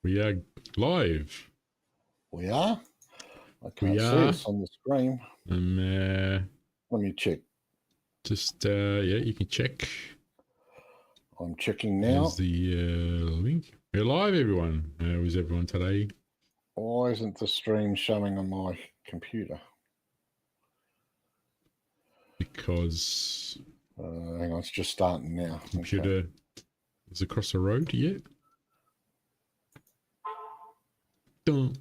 We are live. We are? I can't We see are. us on the screen. Let me check. Just, yeah, you can check. I'm checking now. There's the link. We're live, everyone. How is everyone today? Why isn't the stream showing on my computer? Because... hang on, it's just starting now. Computer is across the road yet? Dun.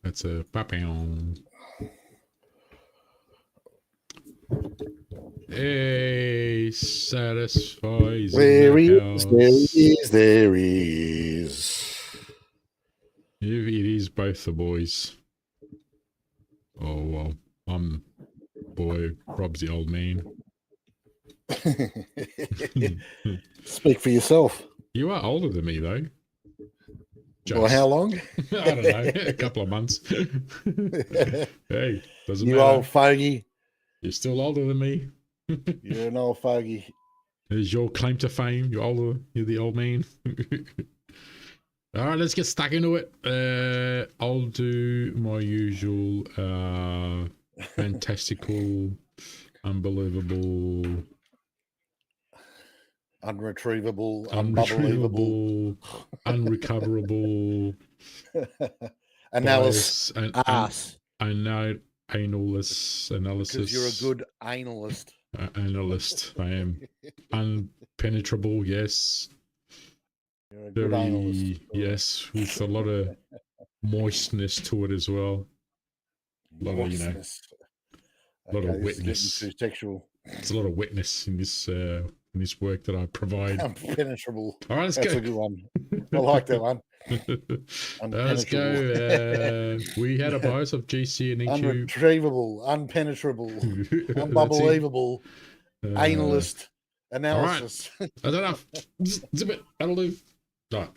That's a papillon. Hey, satisfies. There he is, there he is. It is both the boys. Oh, well, I'm boy, Rob's the old man. Speak for yourself. You are older than me, though. Just. Well, how long? I don't know, a couple of months. Hey, doesn't you matter. You old fogey. You're still older than me. You're an old fogey. There's your claim to fame. You're older. You're the old man. All right, let's get stuck into it. I'll do my usual fantastical, unbelievable, unretrievable, unbelievable, unrecoverable analysis. Analysis. Because you're a good analyst. Analyst, I am. Unpenetrable, yes. You're a good analyst. Yes, with a lot of moistness to it as well. A lot moistness. Of, a lot of wetness. Too sexual. There's a lot of wetness in this work that I provide. Unpenetrable. All right, let's go. That's a good one. I like that one. Let's go. We had a bias of GC and EQ. Unretrievable, unpenetrable, unbelievable, analyst, analysis. All right. That's enough. Zip it. That'll do. Right.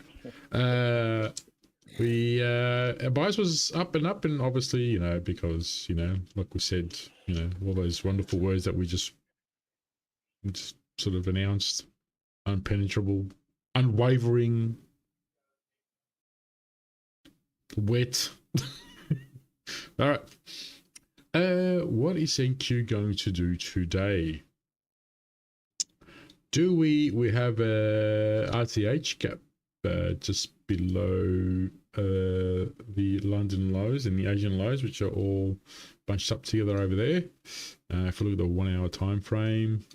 Our bias was up, and obviously, because, like we said, all those wonderful words that we just sort of announced: unpenetrable, unwavering, wet. All right. What is NQ going to do today? We have a RTH gap just below the London lows and the Asian lows, which are all bunched up together over there. If we look at the 1 hour time frame,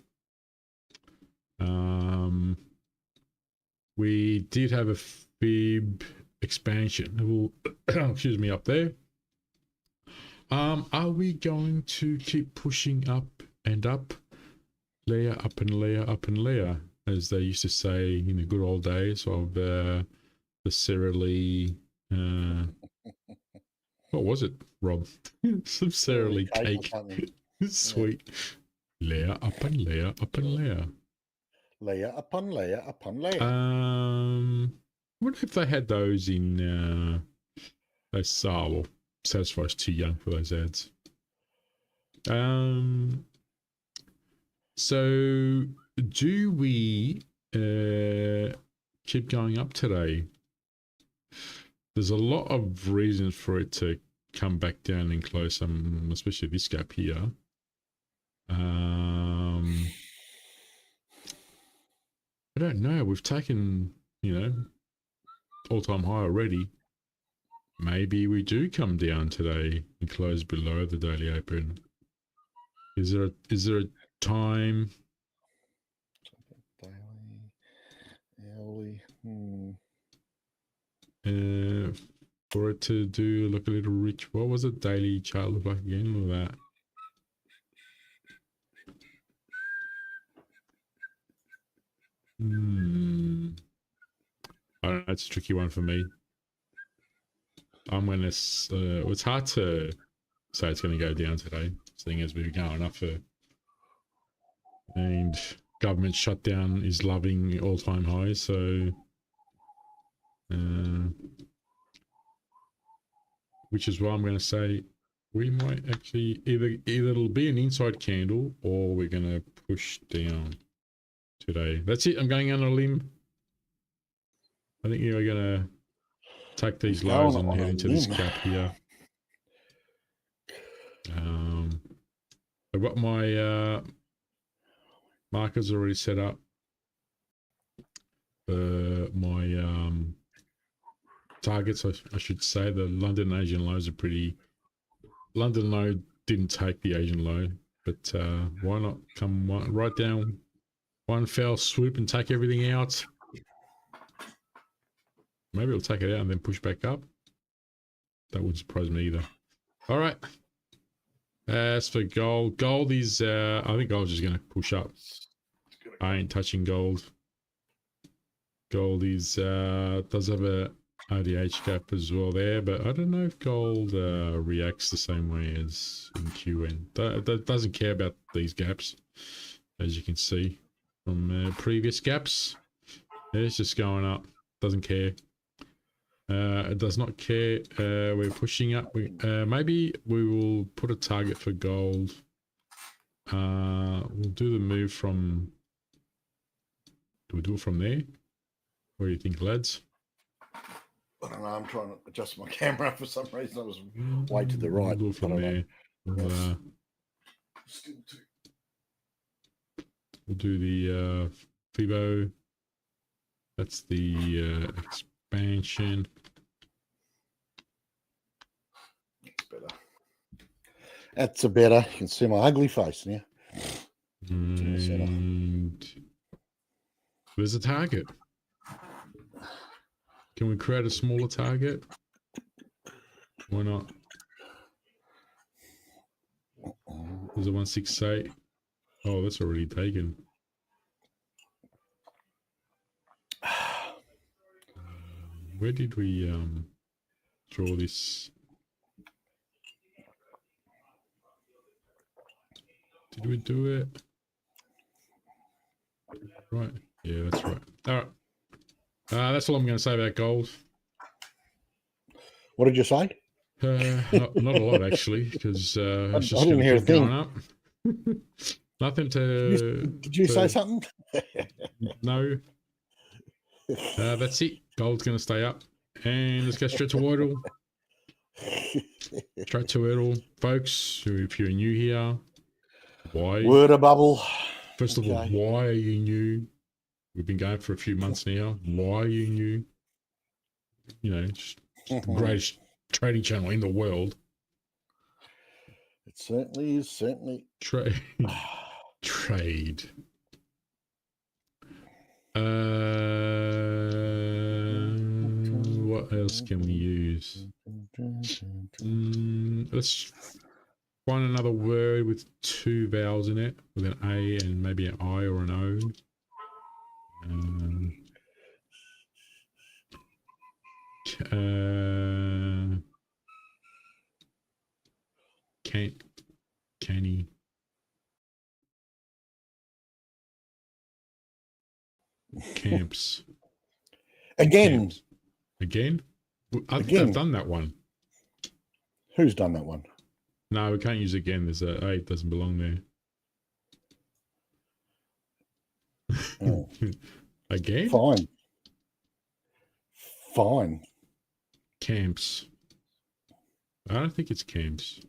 we did have a fib expansion. Excuse me, up there. Are we going to keep pushing up and up? Layer up and layer up and layer, as they used to say in the good old days of the Sara Lee. What was it, Rob? Some Sara Lee cake. Sweet. Yeah. Layer up and layer up and layer. Layer upon layer upon layer. I wonder if they had those in those. Well, Satisfy's too young for those ads. So do we keep going up today? There's a lot of reasons for it to come back down and close, especially this gap here. I don't know. We've taken, all-time high already. Maybe we do come down today and close below the daily open. Is there a time? Daily, for it to do look a little rich. What was it? Daily chart look like again? Look at that. I don't know, it's a tricky one for me. I'm gonna. It's hard to say it's going to go down today, seeing as we're going up for. And government shutdown is loving all-time highs, so. Which is why I'm going to say we might actually either it'll be an inside candle or we're going to push down today. That's it. I'm going on a limb. I think you're going to take these He's lows going and head on into this him. gap here. I've got my markers already set up for my targets. I should say the London Asian lows are pretty. London low didn't take the Asian low, but why not come right down one fell swoop and take everything out? Maybe it'll take it out and then push back up. That wouldn't surprise me either. All right. As for gold is, I think gold's just going to push up. I ain't touching gold. Gold is, does have a RDH gap as well there, but I don't know if gold reacts the same way as in QN. That doesn't care about these gaps, as you can see from previous gaps. It's just going up, doesn't care. It does not care. We're pushing up. Maybe we will put a target for gold. We'll do the move from. Do we do it from there? What do you think, lads? I don't know. I'm trying to adjust my camera for some reason. I was way to the right. We'll do it from there. We'll do the FIBO. That's the expansion. That's better. That's a better. You can see my ugly face now. And there's a target. Can we create a smaller target? Why not? There's a 168. Oh, that's already taken. Where did we draw this? Did we do it? Right. Yeah, that's right. All right. That's all I'm going to say about gold. What did you say? Not a lot, actually, because it's just I didn't hear a thing. going up. Nothing to... Did you say something? No. That's it. Gold's going to stay up. And let's go straight to Wordle. Straight to Wordle. Folks, if you're new here, why? Word a bubble. First of all, why are you new? We've been going for a few months now. Why are you new? You know, just the greatest trading channel in the world. It certainly is. Certainly. Trade. What else can we use? Let's find another word with two vowels in it, with an A and maybe an I or an O. Canny. Camps. Again. Again? I think I've done that one. Who's done that one? No, we can't use again. There's a A, it doesn't belong there. Oh. Again? Fine. Camps. I don't think it's camps.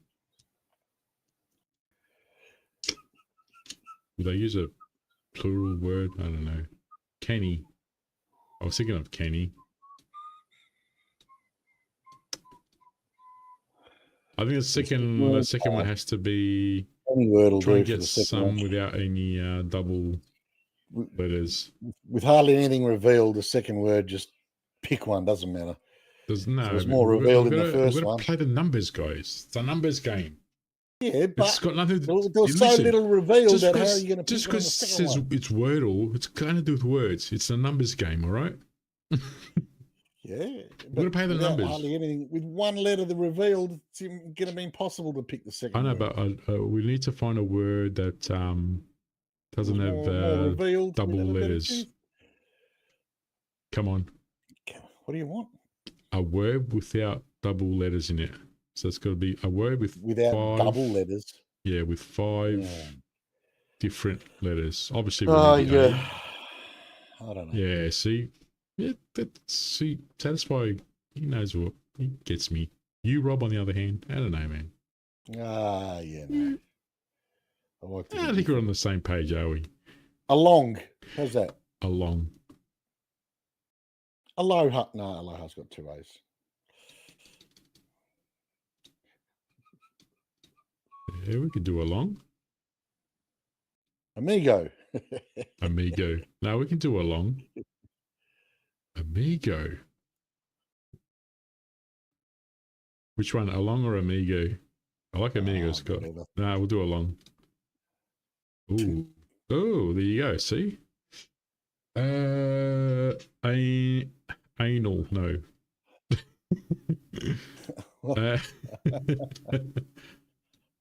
Would they use a plural word? I don't know. Kenny. I was thinking of Kenny. I think the second one has to be Any word will try and do for get the second some one. without any double letters. With hardly anything revealed, the second word, just pick one. Doesn't matter. There's more revealed in the first we've got one. to play the numbers, guys. It's a numbers game. Yeah, but it's got nothing to do. There's so little revealed that how are you going to just pick because it says it's Wordle, it's got to do with words. It's a numbers game, all right? Yeah, we're going to play the numbers. Hardly anything with one letter that revealed, it's going to be impossible to pick the second. I know, word. but we need to find a word that doesn't have double letters. Come on. What do you want? A word without double letters in it. So it's got to be a word without double letters. Yeah, with 5 different letters. Obviously, I don't know. Yeah, see, satisfy He knows what. He gets me. You, Rob, on the other hand, I don't know, man. Yeah, no. I like to I think we're on the same page, are we? Along. How's that? Along. Aloha. No, Aloha's got 2 A's. Yeah, we could do along. Amigo. Amigo. No, we can do along. Amigo. Which one, along or amigo? I like amigo, Scott. Whatever. No, we'll do along. Ooh. Oh, there you go. See? Anal. No.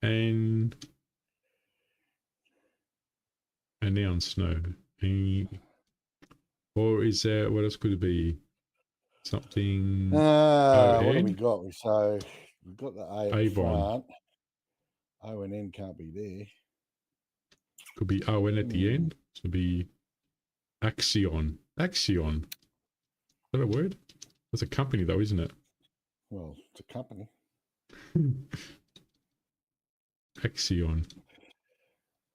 And announce. No. Or is there, what else could it be? Something. What have we got? So we've got the A at the Avon. front. O and N can't be there. Could be O-N at the end. So it'd be Axion. Axion. Is that a word? That's a company though, isn't it? Well, it's a company. Axion.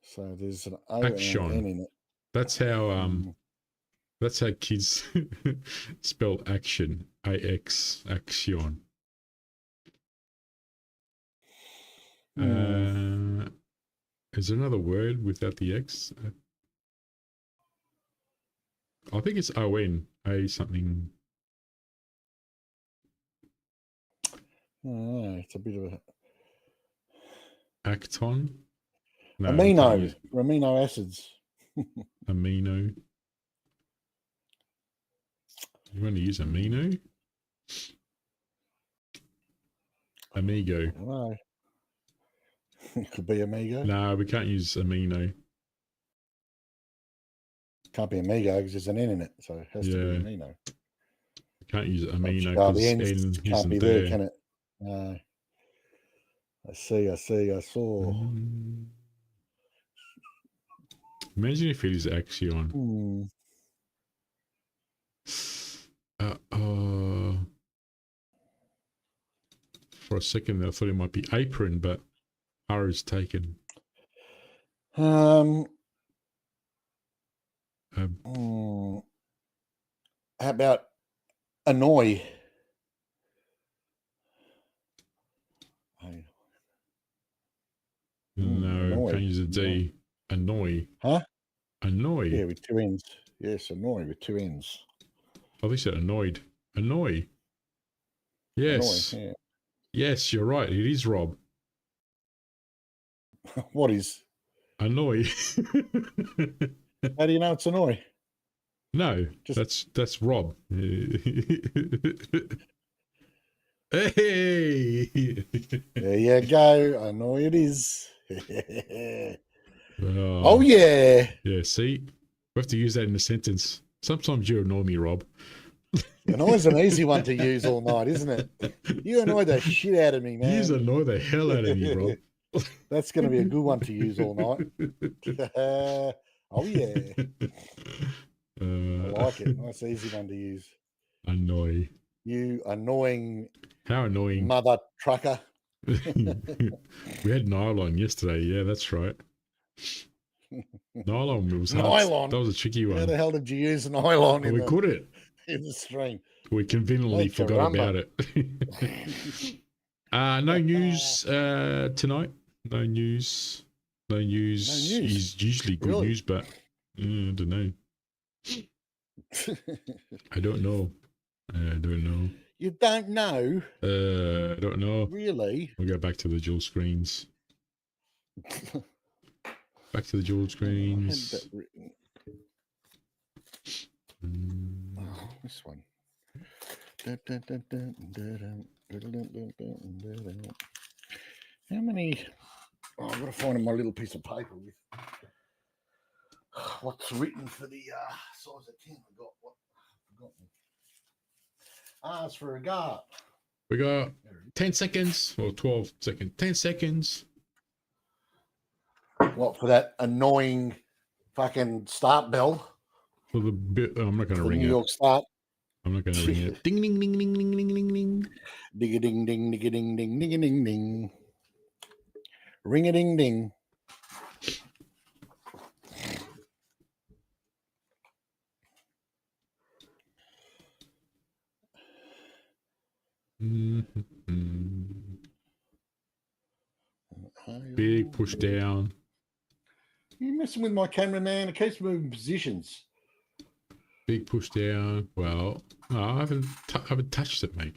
So there's an O Action. and an N in it. That's how kids spell action. AX. Axion. Is there another word without the X? I think it's O-N. A something. It's a bit of a Acton. No, amino acids. Amino. You want to use amino? Amigo. I don't know. It could be amigo. No, we can't use amino. Can't be amigo because there's an N in it, so it has to be amino. We can't use amino because N can't be there, can it? No. I saw. Imagine if it is axion. For a second, I thought it might be apron, but R is taken. How about annoy? No, can't use a D. Annoy. Huh? Annoy. Yeah, with 2 N's. Yes, annoy with 2 N's. Oh, they said annoyed. Annoy. Yes. Annoy, yeah. Yes, you're right. It is Rob. What is? Annoy. How do you know it's annoy? No, that's Rob. Hey! There you go. I know it is. Oh yeah. Yeah, see? We have to use that in a sentence. Sometimes you annoy me, Rob. Annoy's an easy one to use all night, isn't it? You annoy the shit out of me, man. You annoy the hell out of me, Rob. That's going to be a good one to use all night. Oh, yeah. I like it. Nice, easy one to use. Annoy. You annoying. How annoying. Mother trucker. We had nylon yesterday. Yeah, that's right. Nylon was hard. Nylon? That was a tricky one. How the hell did you use nylon we couldn't. In the stream? We conveniently forgot about it. No news tonight. No news. No news is usually good news, but I don't know. I don't know. You don't know? I don't know. Really? We'll go back to the dual screens. Back to the dual screens. I had that written. This one. How many? Oh, I've got to find my little piece of paper with what's written for the size of 10. I got what? It's for a guard. We got 10 seconds or 12 seconds. 10 seconds. What, for that annoying fucking start bell? For the bit, I'm not going to ring it. New York start. I'm not going to ring it. Ding, ding, ding, ding, ding, ding, ding, ding. Ding a ding ding ding a ding ding ding a ding ding. Ring a ding ding. Big push down. You're messing with my camera, man. It keeps moving positions. Big push down. Well, I haven't touched it, mate.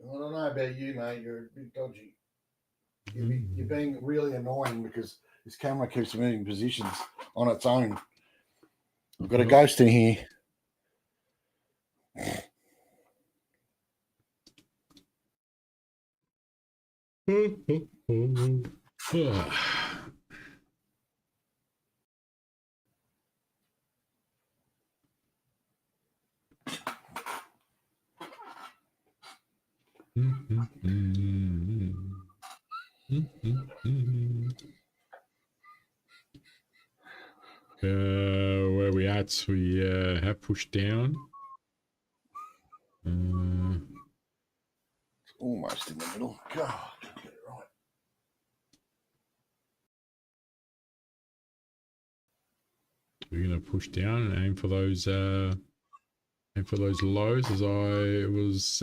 I don't know about you, mate. You're a bit dodgy. You're being really annoying because this camera keeps moving positions on its own. I've got a ghost in here. Where we at? We have pushed down. It's almost in the middle. God, get it right. We're gonna push down and aim for those lows as I was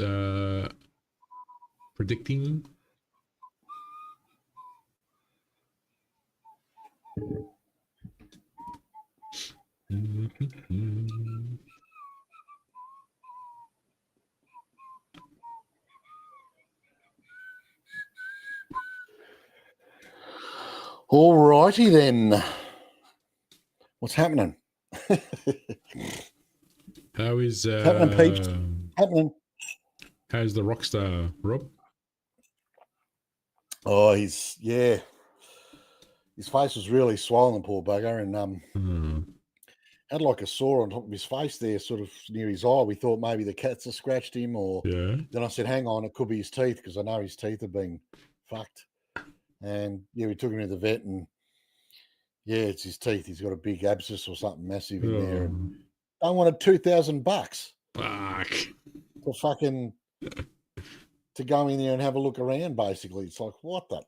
predicting. All righty then. What's happening? How is happening, peeps? Happening. How's the rockstar, Rob? Oh, his face was really swollen, poor bugger, and had like a sore on top of his face there, sort of near his eye. We thought maybe the cats have scratched him, or then I said, hang on, it could be his teeth, because I know his teeth have been fucked. And yeah, we took him to the vet, and yeah, it's his teeth. He's got a big abscess or something massive in there. And I wanted $2,000 Fuck. for fucking to go in there and have a look around. Basically, it's like, what the?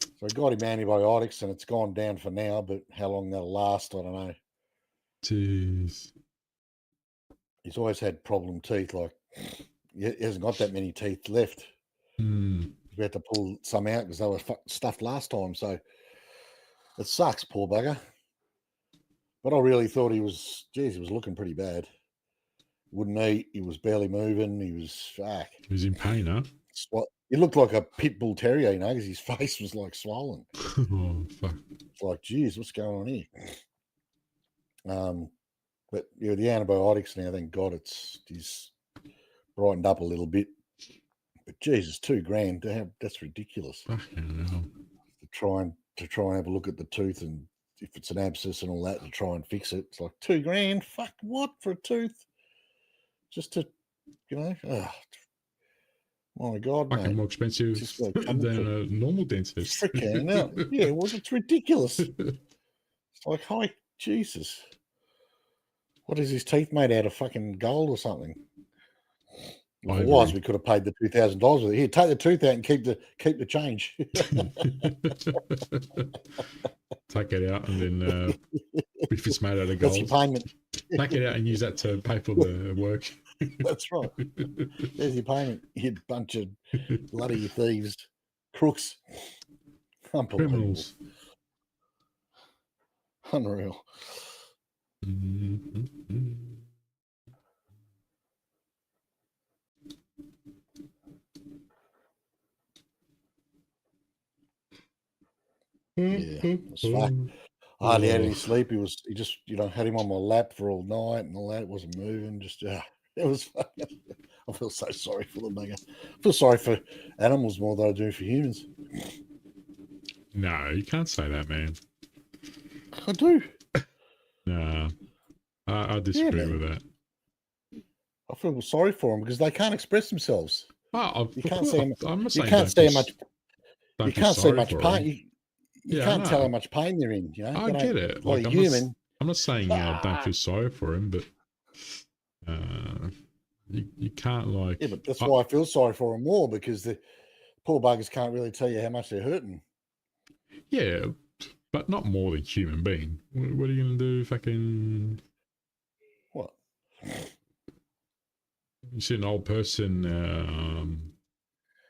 So I got him antibiotics, and it's gone down for now. But how long that'll last, I don't know. Jeez. He's always had problem teeth. Like, he hasn't got that many teeth left. We had to pull some out because they were stuffed last time. So it sucks, poor bugger. But I really thought he was looking pretty bad. Wouldn't eat. He was barely moving. He was fuck. He was in pain, huh? He looked like a pit bull terrier, because his face was like swollen. Oh, fuck. It's like, geez, what's going on here? But yeah, the antibiotics now, thank God, he's brightened up a little bit. But Jesus, $2,000, that's ridiculous. Fucking hell. To try and have a look at the tooth, and if it's an abscess and all that, to try and fix it. It's like $2,000. Fuck, what for a tooth? Just to, oh, my God, fucking mate. more expensive than a normal dentist. Freaking hell. Yeah, well, it's ridiculous. It's like, hi, Jesus. What is his teeth made out of, fucking gold or something? If it was, we could have paid the $2,000 with it. Here, take the tooth out and keep the change. Take it out, and then if it's made out of gold, that's your payment. Take it out and use that to pay for the work. That's right. There's your payment, you bunch of bloody thieves, crooks, criminals. Unreal. Yeah, it was fun. I hardly had any sleep. He just, had him on my lap for all night and all that. It wasn't moving. Just, it was fun. I feel so sorry for the bugger. I feel sorry for animals more than I do for humans. No, you can't say that, man. I do. Nah, I disagree with that. I feel sorry for them because they can't express themselves. You can't see much. You can't see much pain. You can't tell how much pain they're in. I get it. Like a human. I'm not saying don't feel sorry for him, but You can't like. Yeah, but that's why I feel sorry for them more, because the poor buggers can't really tell you how much they're hurting. Yeah, but not more than human being. What are you gonna do? Fucking. What? You see an old person.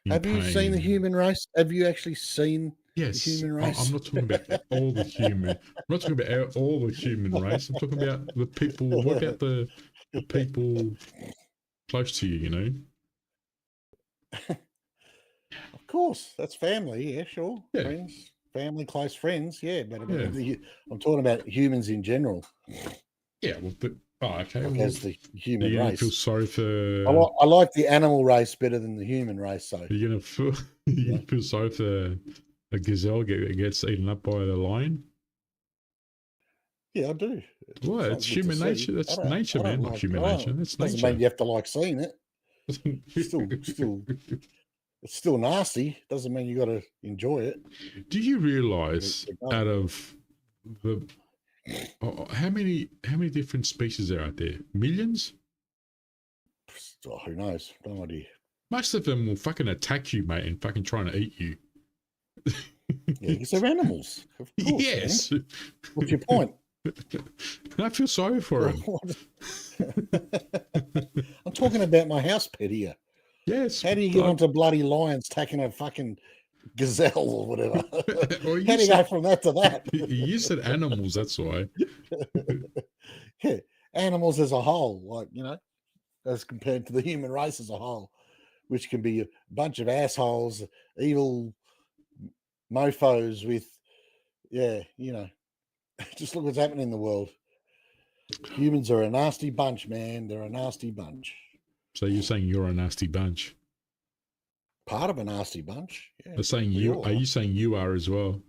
Have you seen the human race? Have you actually seen the Yes, human race? I'm not talking about all the human. I'm not talking about all the human race. I'm talking about the people. What about the people close to you? You know. Of course, that's family. Yeah, sure. Yeah. Friends, family, close friends. Yeah, but Yeah. I'm talking about humans in general. Yeah. Well, okay. Like Well, as the human you're gonna race. feel sorry for. I like the animal race better than the human race. So You're gonna feel. You feel sorry for a gazelle gets eaten up by the lion. Yeah, I do. What? It's human nature. That's nature, man. Not human nature. That's nature. Doesn't mean you have to like seeing it. Still, it's still nasty. Doesn't mean you got to enjoy it. Do you realize out of the how many different species are out there? Millions? Oh, who knows? No idea. Most of them will fucking attack you, mate, and fucking trying to eat you. Yeah, because they're animals. Of course, yes. Man. What's your point? I feel sorry for him. I'm talking about my house pet here. Yes. How do you get onto bloody lions taking a fucking gazelle or whatever? Well, How do you go from that to that? You said animals, that's why. Yeah, animals as a whole, like, you know, as compared to the human race as a whole, which can be a bunch of assholes, evil mofos with, yeah, you know, just look what's happening in the world. Humans are a nasty bunch, man. They're a nasty bunch. So you're saying you're a nasty bunch? Part of a nasty bunch. Yeah. They're saying you are you saying you are as well?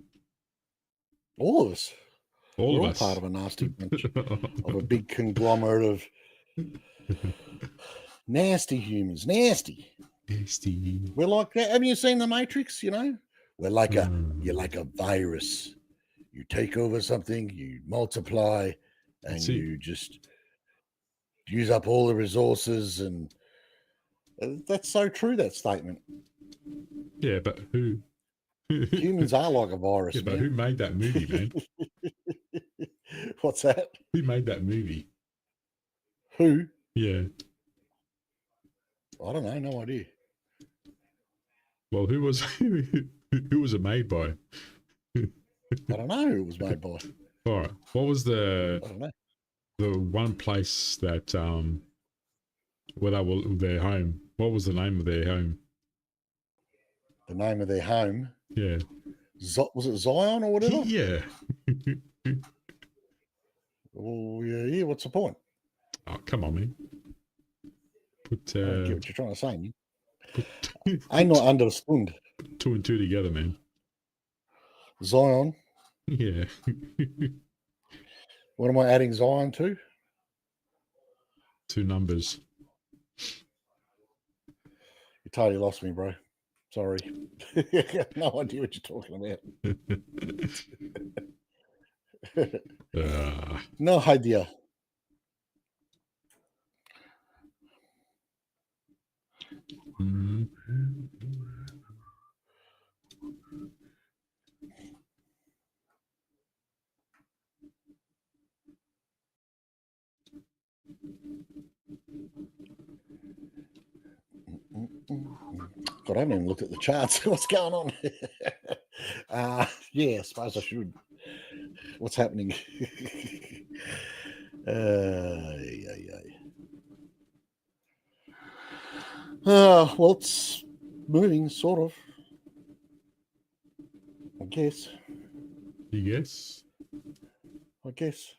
All of us. We're all part of a nasty bunch of a big conglomerate of nasty humans. Nasty. We're like that. Have you seen The Matrix? You know, we're like you're like a virus. You take over something, you multiply, and you just use up all the resources. And that's so true, that statement. Yeah, but who? Humans are like a virus. Yeah, but who made that movie, man? What's that? Who made that movie? Who? Yeah. I don't know. No idea. Well, who was it made by? I don't know who it was made by. All right. What was I don't know. The one place that where they were their home? What was the name of their home? The name of their home? Yeah. Was it Zion or whatever? Yeah. Well, yeah. What's the point? Oh, come on, man. I don't get what you're trying to say, man. I'm not understood. Put 2 and 2 together, man. Zion. Yeah. What am I adding Zion to? 2 numbers. You totally lost me, bro. Sorry. No idea what you're talking about. No idea. God, I haven't even looked at the charts. What's going on? Yeah, I suppose I should. What's happening? Well, it's moving, sort of. I guess. You guess? I guess.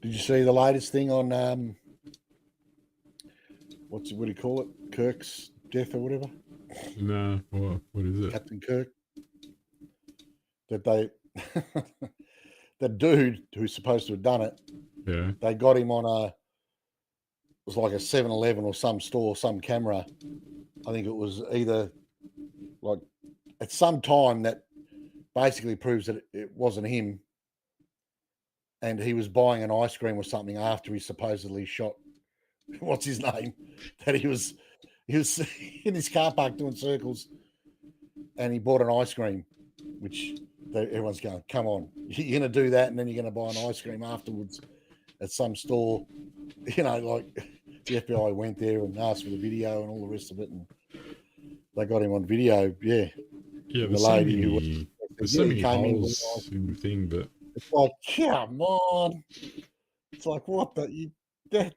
Did you see the latest thing on what do you call it? Kirk's death or whatever? No, what is it? Captain Kirk. That they, the dude who's supposed to have done it, Yeah. they got him on it was like a 7-Eleven or some store, some camera. I think it was either like at some time that basically proves that it wasn't him. And he was buying an ice cream or something after he supposedly shot, what's his name? That he was in his car park doing circles, and he bought an ice cream, which everyone's going, come on, you're going to do that, and then you're going to buy an ice cream afterwards at some store. Like the FBI went there and asked for the video and all the rest of it, and they got him on video. Yeah. Yeah, there's so many holes in the thing, but it's like, come on. It's like, what that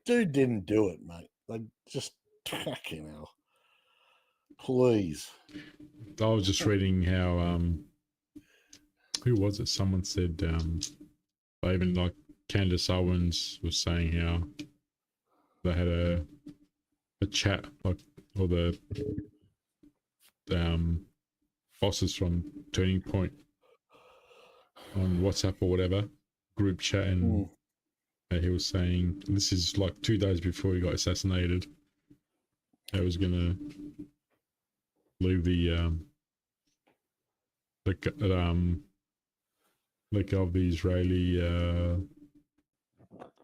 dude didn't do it, mate. They just fucking hell. Please. I was just reading how who was it? Someone said even like Candace Owens was saying how they had a chat, like all the bosses from Turning Point on WhatsApp or whatever group chat, and he was saying this is like 2 days before he got assassinated. I was gonna leave like of the Israeli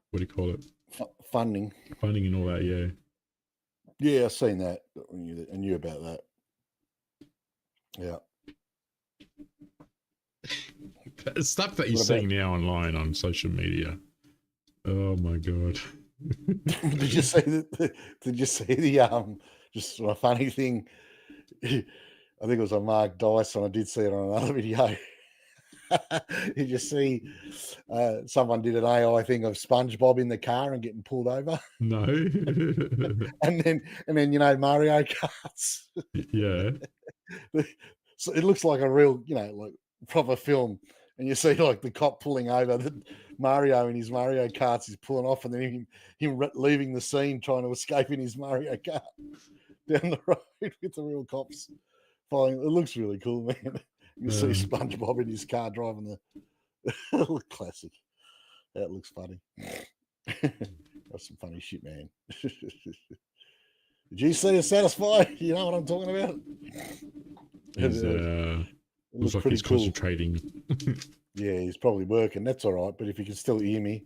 what do you call it? Funding and all that. Yeah, I've seen that. I knew about that. Yeah. Stuff that you're seeing now online on social media. Oh my god. Did you see the just a funny thing? I think it was on Mark Dyson. I did see it on another video. Did you see someone did an AI thing of SpongeBob in the car and getting pulled over? No. and then Mario Karts. Yeah. So it looks like a real, like proper film. And you see like the cop pulling over, that Mario in his Mario Karts is pulling off, and then him leaving the scene trying to escape in his Mario Kart down the road with the real cops following. It looks really cool, man. You see SpongeBob in his car driving the classic. That looks funny. That's some funny shit, man. Did you see a Satisfy? You know what I'm talking about? Looks like he's cool. Concentrating. Yeah, he's probably working. That's all right. But if you can still hear me,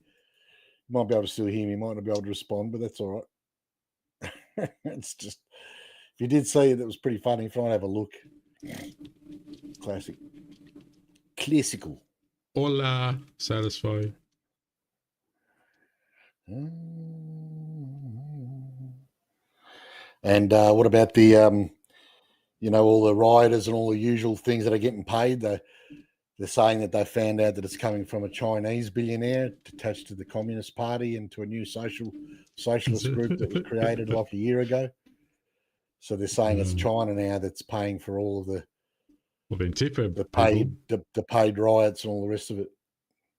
you might be able to still hear me. You might not be able to respond, but that's all right. It's just, if you did see it, that was pretty funny. Try and have a look. Classic. Classical. Hola, Satisfy. And what about the, all the rioters and all the usual things that are getting paid? They're saying that they found out that it's coming from a Chinese billionaire attached to the Communist Party and to a new socialist group that was created like a year ago. So they're saying it's China now that's paying for all of the paid riots and all the rest of it.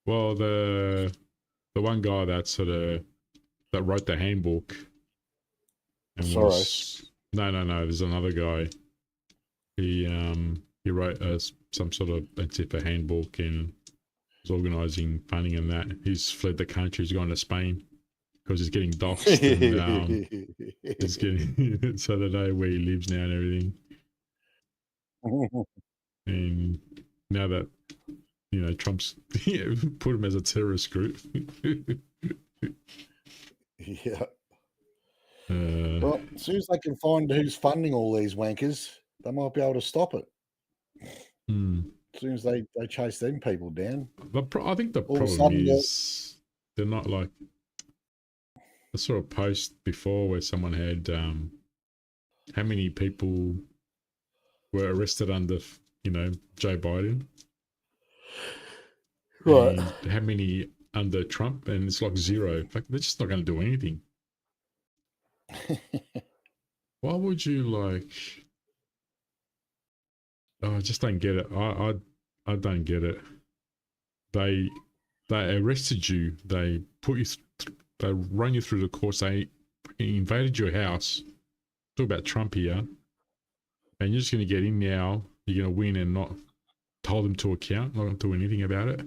Well, the one guy that wrote the handbook. And Soros. No. There's another guy. He wrote some sort of Antifa handbook and was organising funding and that. He's fled the country. He's gone to Spain because he's getting doxxed. And, he's getting so they know where he lives now and everything. And now that Trump's put him as a terrorist group. Yeah. Well, as soon as they can find who's funding all these wankers, they might be able to stop it. As soon as they chase them people down. I think the problem is they're not like I saw a post before where someone had how many people were arrested under Joe Biden, right? And how many under Trump, and it's like zero. In fact, they're just not going to do anything. Why would you like? Oh, I just don't get it. I don't get it. They arrested you. They put you. They run you through the courts. They invaded your house. Talk about Trump here. and you're just going to get in now. You're going to win and not hold them to account, not do anything about it.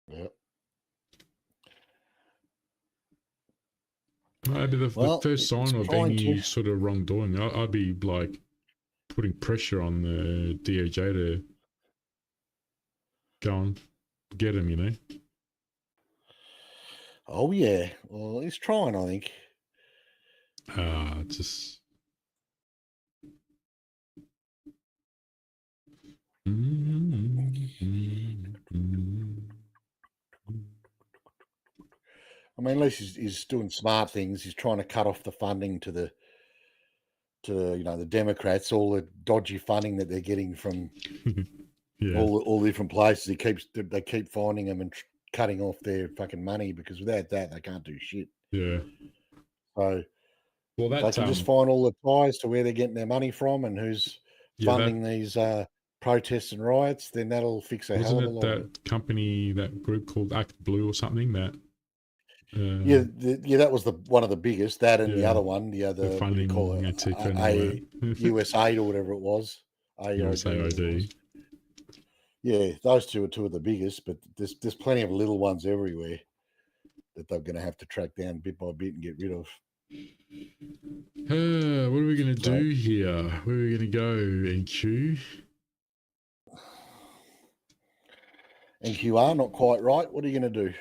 Yep. Maybe the first sign of any sort of wrongdoing, I'd be like putting pressure on the DOJ to go and get him, you know. Oh yeah, well he's trying, I think. Just. I mean, at least he's doing smart things. He's trying to cut off the funding to the the Democrats, all the dodgy funding that they're getting from all the different places. They keep finding them and cutting off their fucking money, because without that they can't do shit. Yeah. So they can just find all the ties to where they're getting their money from and who's funding these protests and riots. Then that'll fix a hell of a lot. Wasn't it that company, that group called Act Blue or something that? That was one of the biggest. That and the other one, the other funding, what do you call it, US8 or whatever it was. USAID. Yeah, those two are two of the biggest, but there's plenty of little ones everywhere that they're going to have to track down bit by bit and get rid of. What are we going to do here? Where are we going to go, NQ? NQR, not quite right. What are you going to do?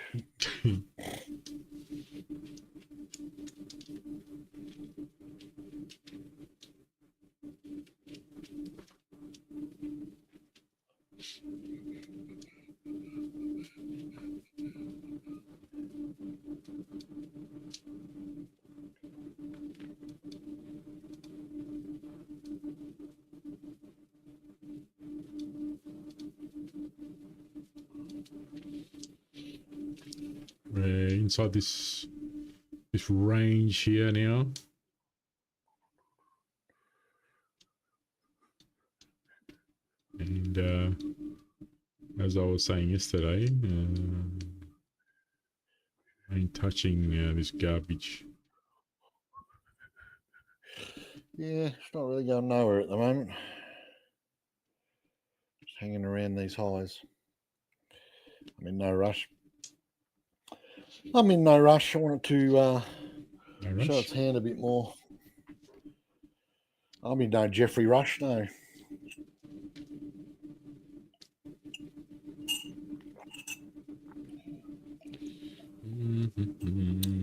We're inside this range here now. And as I was saying yesterday, I ain't touching this garbage. Yeah, it's not really going nowhere at the moment. Just hanging around these highs. I'm in no rush. I wanted to show its hand a bit more. I'm in no Jeffrey rush, no.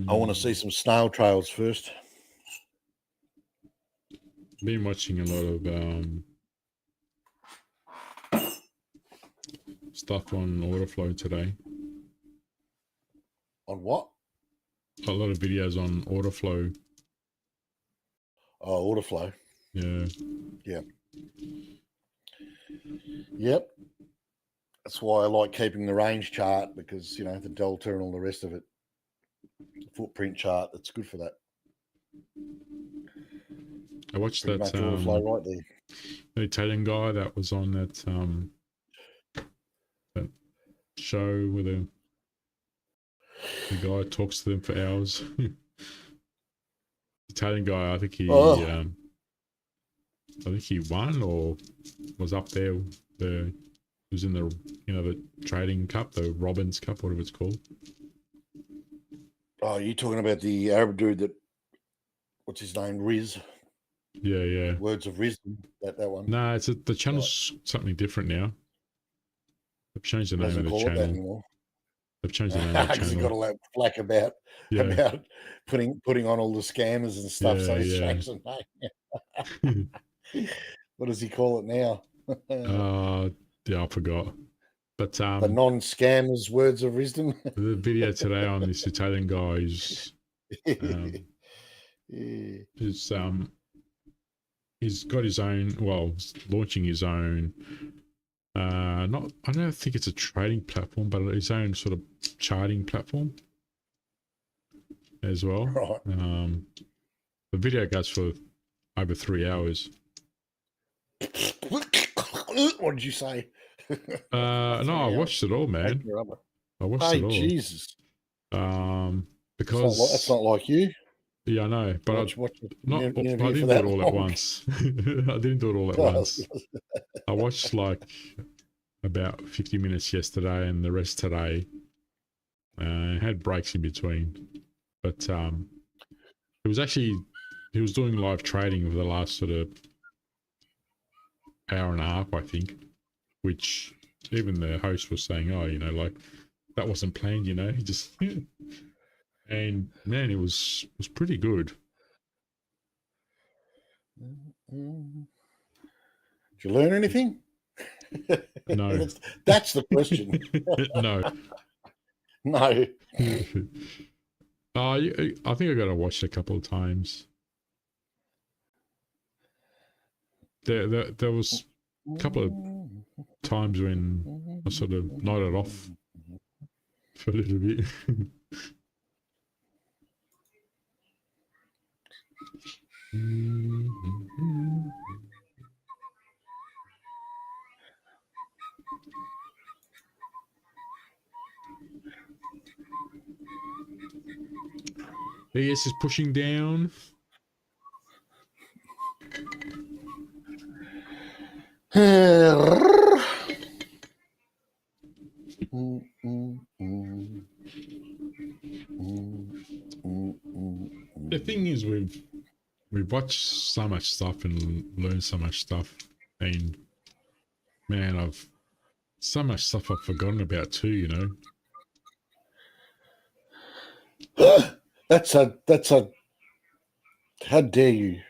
I want to see some snail trails first. Been watching a lot of stuff on order flow today. On what? A lot of videos on order flow. Oh, order flow. Yeah. Yep. That's why I like keeping the range chart, because the delta and all the rest of it, the footprint chart, that's good for that. I watched pretty that order flow right there. The Italian guy that was on that that show where the guy talks to them for hours. Italian guy, I think he won or was up there. He was in the the trading cup, the Robbins Cup, whatever it's called. Oh, you're talking about the Arab dude that, what's his name, Riz? Yeah. Words of Wisdom, that one. No, the channel's something different now. They've changed the name of the channel. They've changed the name of the channel. He got all that flack about putting on all the scammers and stuff. So he's changed the name. What does he call it now? I forgot. But the non-scammers words of wisdom. The video today on this Italian guy is he's got his own, launching his own I don't think it's a trading platform, but his own sort of charting platform as well. Right. The video goes for over 3 hours. What did you say? No, I watched it all, man. I watched it all. Jesus. Because that's not like you. Yeah, I know, but Watch I interview for didn't do it that all at long. once. I didn't do it all at once. I watched like about 50 minutes yesterday and the rest today. Had breaks in between, but it was actually he was doing live trading for the last sort of hour and a half, I think, which even the host was saying, oh, you know, like that wasn't planned, you know, he just and man, it was pretty good. Did you learn anything? No. That's the question. No. No. I think I got to watch it a couple of times. There was a couple of times when I sort of nodded off for a little bit. ES is pushing down. The thing is, we've watched so much stuff and learned so much stuff, and man, I've so much stuff I've forgotten about too, you know. That's a how dare you?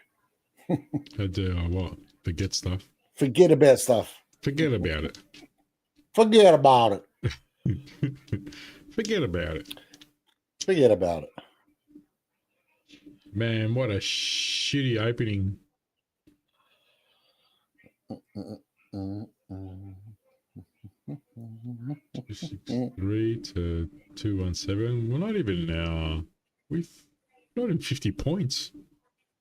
How dare I what? Forget stuff. Forget about stuff. Forget about it. Forget about it. Forget about it. Forget about it. Man, what a shitty opening. 263 to 217. We're not even now. We've not even 50 points.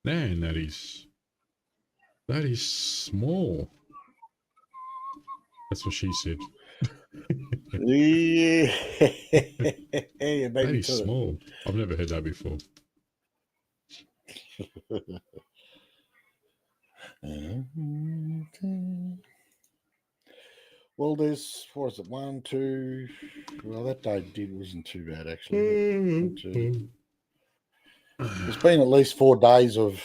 Man, that is small. That's what she said. Yeah, that is small. I've never heard that before. Well, there's, what is it, 1, 2. Well, that day wasn't too bad, actually. There's been at least 4 days of,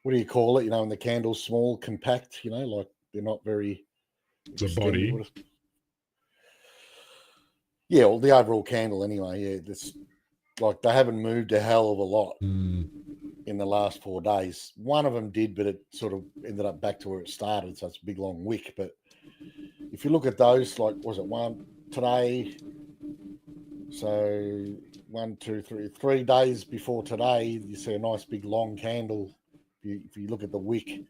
what do you call it? You know, and the candle's small, compact, you know, like they're not very the body. Yeah, well, the overall candle anyway, yeah. This, like, they haven't moved a hell of a lot in the last 4 days. One of them did, but it sort of ended up back to where it started, so it's a big long wick. But if you look at those, like, was it one today? So 1, 2, 3, 3 days before today, you see a nice big long candle. If you look at the wick,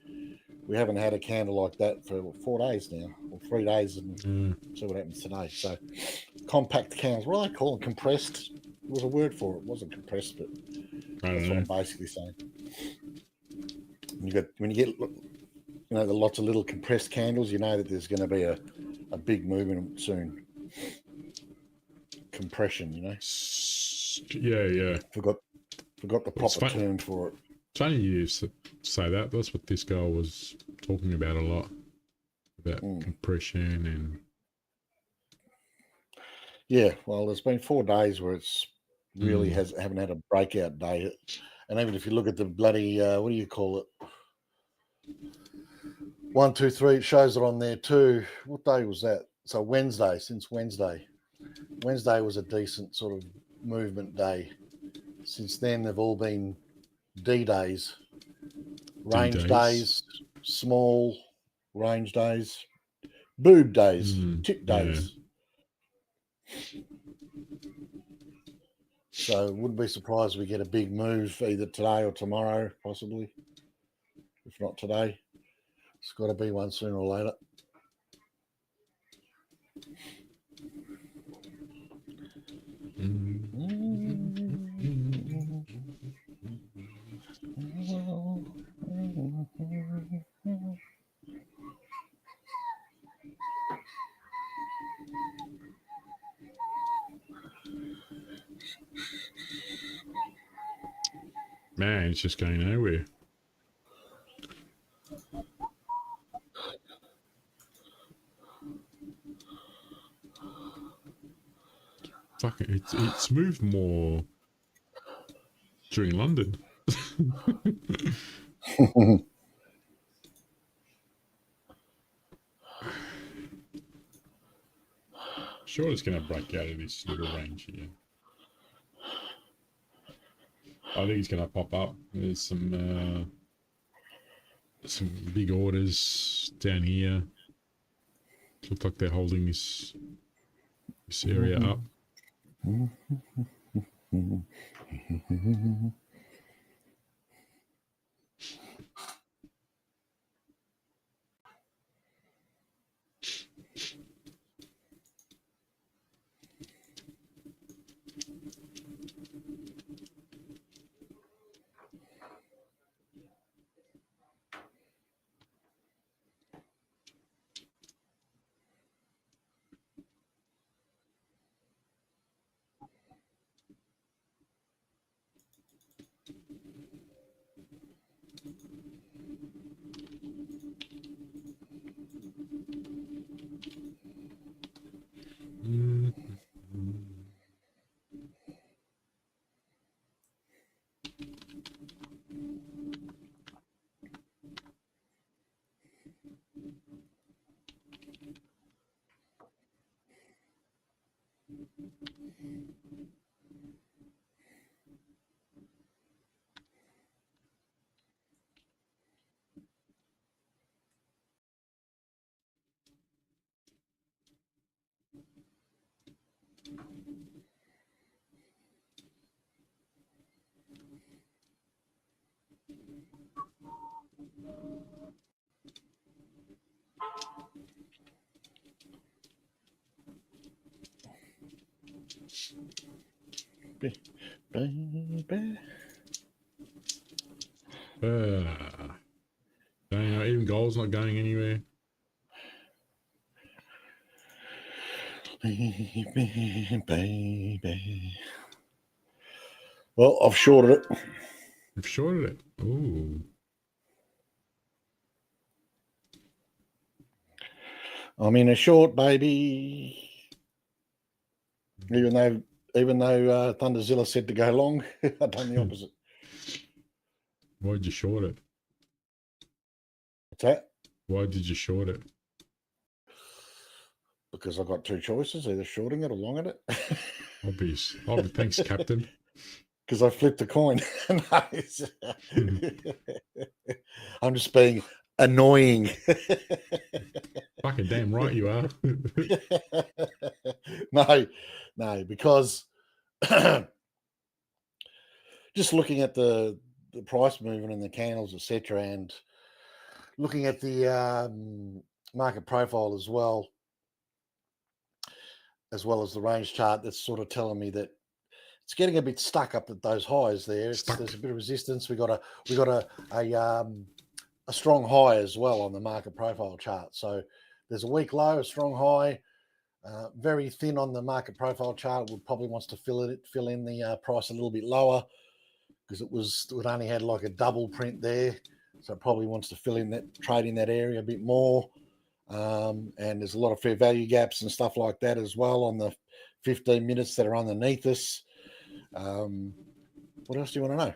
we haven't had a candle like that for 4 days now, or 3 days, and see what happens today. So compact candles, what do they call them? Compressed? There was a word for it. It wasn't compressed, but that's what I'm basically saying. When you get the lots of little compressed candles, you know that there's going to be a big movement soon. Compression, you know. Yeah. Forgot the proper term for it. It's funny you say that. That's what this girl was talking about a lot, about compression and. Yeah, well, there's been 4 days where it's really haven't had a breakout day, and even if you look at the bloody what do you call it? 1, 2, 3. It shows it on there too. What day was that? So Wednesday. Since Wednesday was a decent sort of movement day. Since then, they've all been D days, range days, small range days, boob days, tip days. Yeah. So wouldn't be surprised if we get a big move either today or tomorrow, possibly. If not today, it's got to be one sooner or later. Man, it's just going nowhere. Fucking, it's moved more during London. Sure, it's going to break out of this little range here. I think it's going to pop up. There's some big orders down here. Looks like they're holding this area up. Baby. Even gold's not going anywhere. Baby. Well, I've shorted it. You've shorted it. Ooh. I'm in a short, baby. Even though Thunderzilla said to go long, I've done the opposite. Why'd you short it? What's that? Why did you short it? Because I've got two choices, either shorting it or longing it. Obvious. Oh, thanks, Captain. Because I flipped a coin. I'm just being annoying. Fucking damn right you are. No, because just looking at the price movement and the candles, etc., and looking at the market profile as well as the range chart, that's sort of telling me that it's getting a bit stuck up at those highs there. There's a bit of resistance. We got a strong high as well on the market profile chart. So there's a weak low, a strong high, very thin on the market profile chart. Would probably wants to fill in the price a little bit lower because it only had like a double print there. So it probably wants to fill in that trade in that area a bit more. And there's a lot of fair value gaps and stuff like that as well on the 15 minutes that are underneath us. What else do you want to know?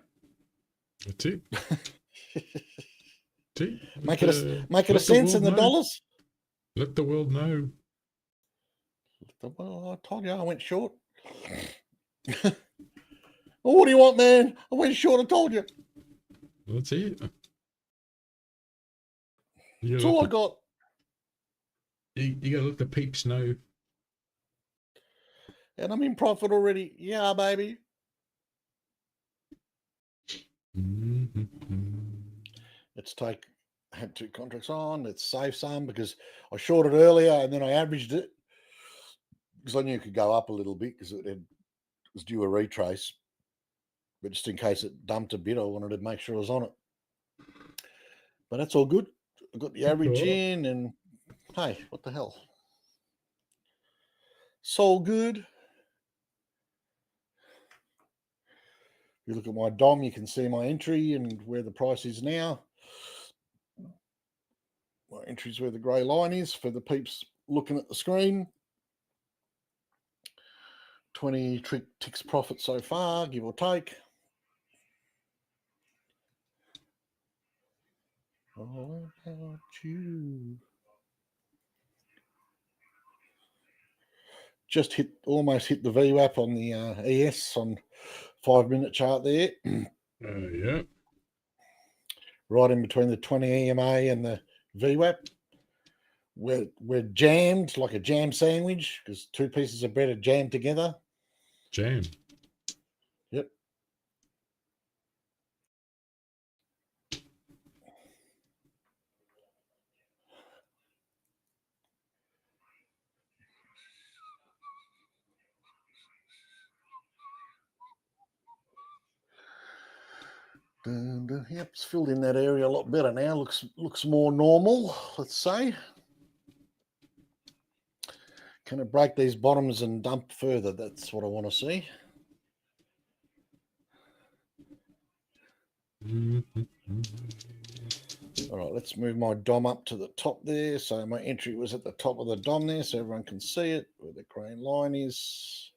That's it. Make it a sense in the dollars. Let the world know. Well, I told you I went short. Well, what do you want, man? I went short. I told you. That's it. That's all I got. You gotta let the peeps know. And I'm in profit already. Yeah, baby. Let's had two contracts on. Let's save some because I shorted earlier and then I averaged it because I knew it could go up a little bit because it was due a retrace. But just in case it dumped a bit, I wanted to make sure I was on it. But that's all good. I got the average in, and hey, what the hell? It's all good. you look at my DOM, you can see my entry and where the price is now. My entry is where the grey line is for the peeps looking at the screen. 20 ticks profit so far, give or take. All about you. Just almost hit the VWAP on the ES on 5-minute chart there. Yeah. Right in between the 20 EMA and the VWAP. We're jammed like a jam sandwich because 2 pieces of bread are jammed together. Jam. Yep. Yep, it's filled in that area a lot better now. Looks more normal, let's say. Can it break these bottoms and dump further? That's what I want to see. All right, let's move my DOM up to the top there. So my entry was at the top of the DOM there, so everyone can see it, where the green line is.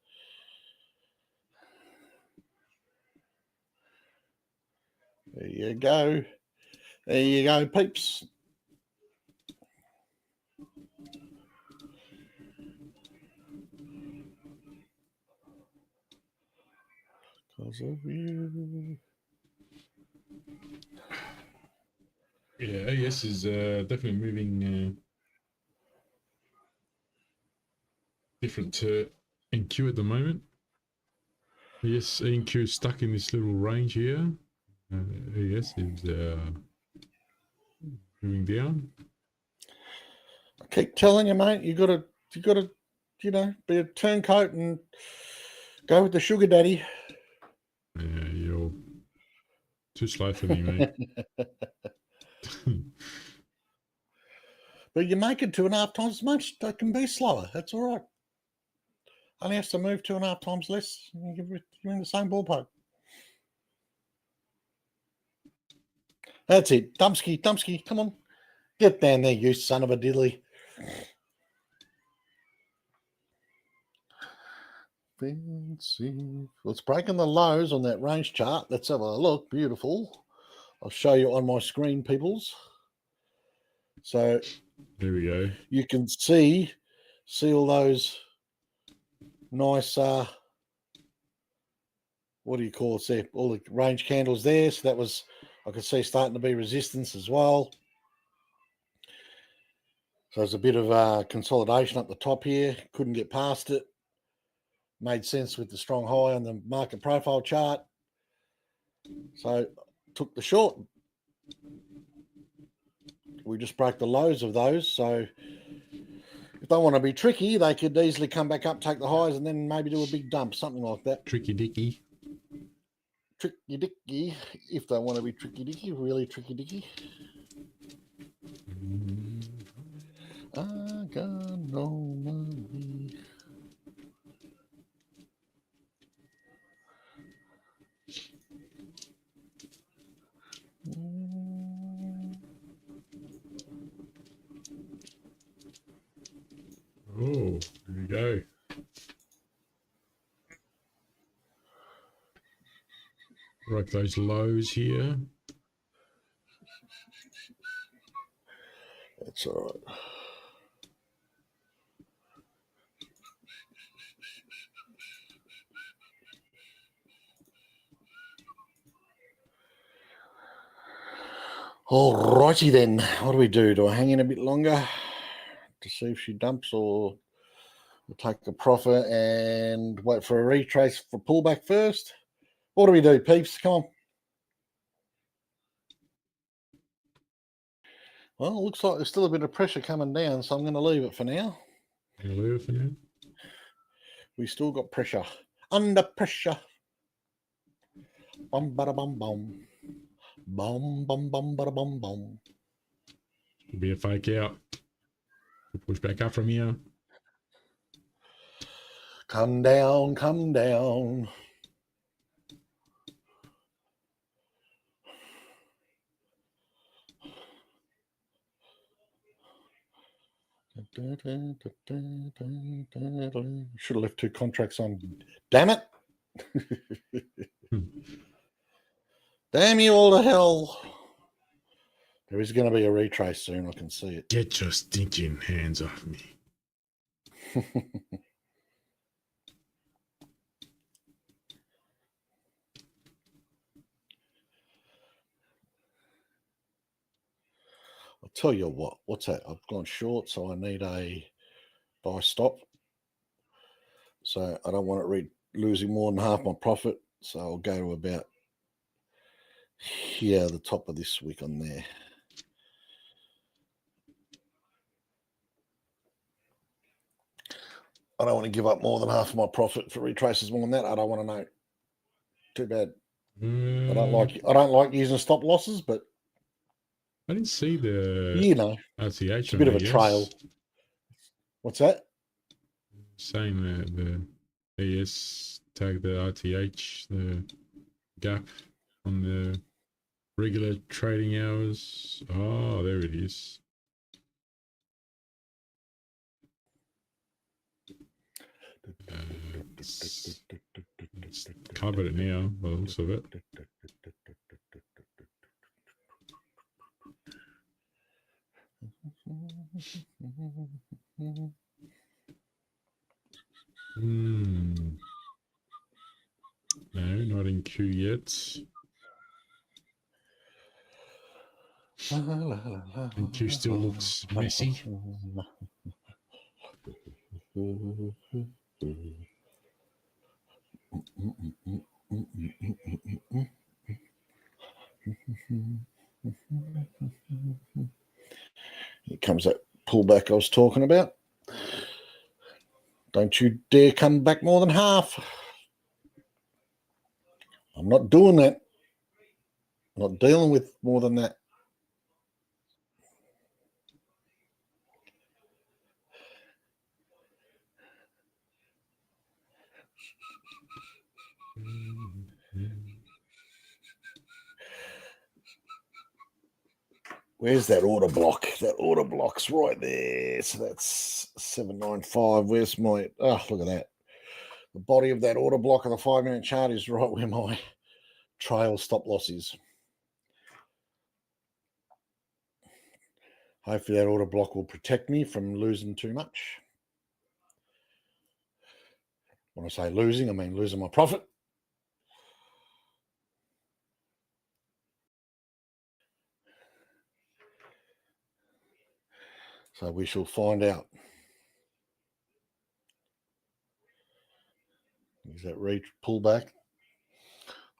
There you go. There you go, peeps. Because of you. Yeah, AS is definitely moving different to NQ at the moment. Yes, NQ is stuck in this little range here. AS is moving down. I keep telling you, mate, you gotta, be a turncoat and go with the sugar daddy. Yeah, you're too slow for me, mate. But you make it 2.5 times as much. That can be slower. That's all right. Only has to move 2.5 times less. You're in the same ballpark. That's it. Dumpsky, come on. Get down there, you son of a diddly. Fancy. Well, it's breaking the lows on that range chart. Let's have a look. Beautiful. I'll show you on my screen, peoples. So there we go. You can see all those nice, what do you call it there? All the range candles there. So that was, I could see starting to be resistance as well. So there's a bit of consolidation up the top here. Couldn't get past it. Made sense with the strong high on the market profile chart. So took the short. We just broke the lows of those. So if they want to be tricky, they could easily come back up, take the highs, and then maybe do a big dump, something like that. Tricky dicky. Tricky dicky, if they want to be tricky dicky, really tricky dicky. I got no money. Oh, there we go. Right, those lows here. That's all right. All righty then. What do we do? Do I hang in a bit longer to see if she dumps, or we'll take a profit and wait for a retrace for pullback first? What do we do, peeps? Come on. Well, it looks like there's still a bit of pressure coming down, so I'm going to leave it for now. You'll leave it for now? We still got pressure. Under pressure. Bum bada bum bum. Bum bum bum bada bum bum. It'll be a fake out. We'll push back up from here. Come down, come down. Should have left 2 contracts on. Damn it. Damn you all to hell. There is going to be a retrace soon. I can see it. Get your stinking hands off me. I'll tell you what. What's that? I've gone short, so I need a buy stop. So I don't want it losing more than half my profit. So I'll go to about here, the top of this wick on there. I don't want to give up more than half of my profit for retraces more than that. I don't want to know. Too bad. I don't like using stop losses, but I didn't see the RTH. It's a bit of a trail. What's that? Saying the AS tag the RTH, the gap on the regular trading hours. Oh, there it is. It's covered it now by the looks of it. No, not in Q yet. And Q still looks messy. Here comes that pullback I was talking about. Don't you dare come back more than half. I'm not doing that. I'm not dealing with more than that. Where's that order block? That order block's right there. So that's 795. Where's my... Oh, look at that. The body of that order block on the 5-minute chart is right where my trail stop loss is. Hopefully that order block will protect me from losing too much. When I say losing, I mean losing my profit. So we shall find out. Is that pullback?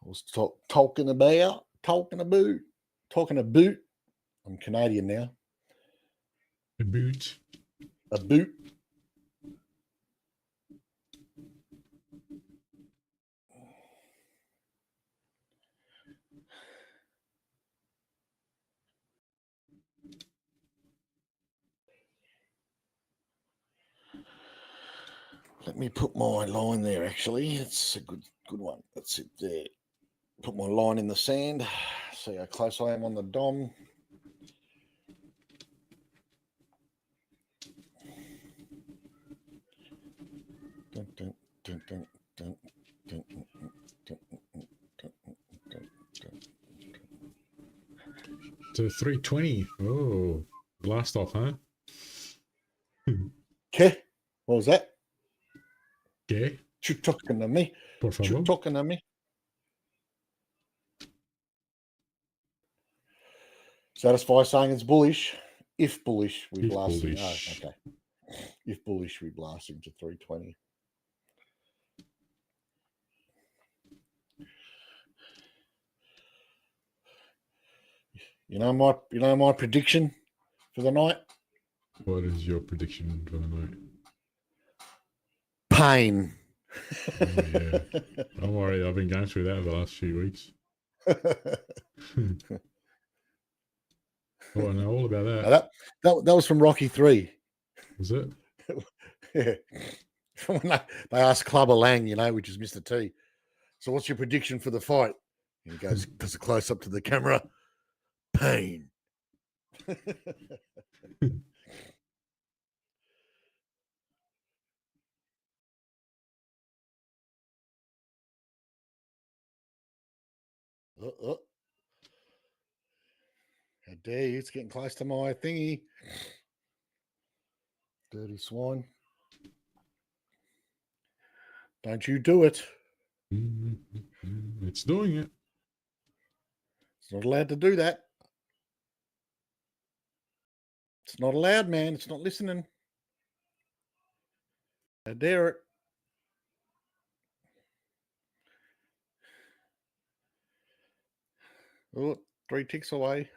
I was talking about. I'm Canadian now. A boot. Let me put my line there, actually. It's a good one. That's it there. Put my line in the sand. See how close I am on the DOM. To 320. Oh, blast off, huh? Okay. What was that? Okay. You're talking to me. Por favor. You're talking to me. Satisfy saying it's bullish. If bullish, we blast it. Oh, okay. If bullish, we blast him to 320. You know my prediction for the night? What is your prediction for the night? Pain. Oh, yeah. Don't worry, I've been going through that over the last few weeks. Oh, I know all about that. That was from Rocky 3. Was it? Yeah. When they asked Clubber Lang, which is Mr. T. So what's your prediction for the fight? And he goes, does a close up to the camera. Pain. How dare you? It's getting close to my thingy. Dirty swine. Don't you do it. It's doing it. It's not allowed to do that. It's not allowed, man. It's not listening. How dare it? Oh, 3 ticks away.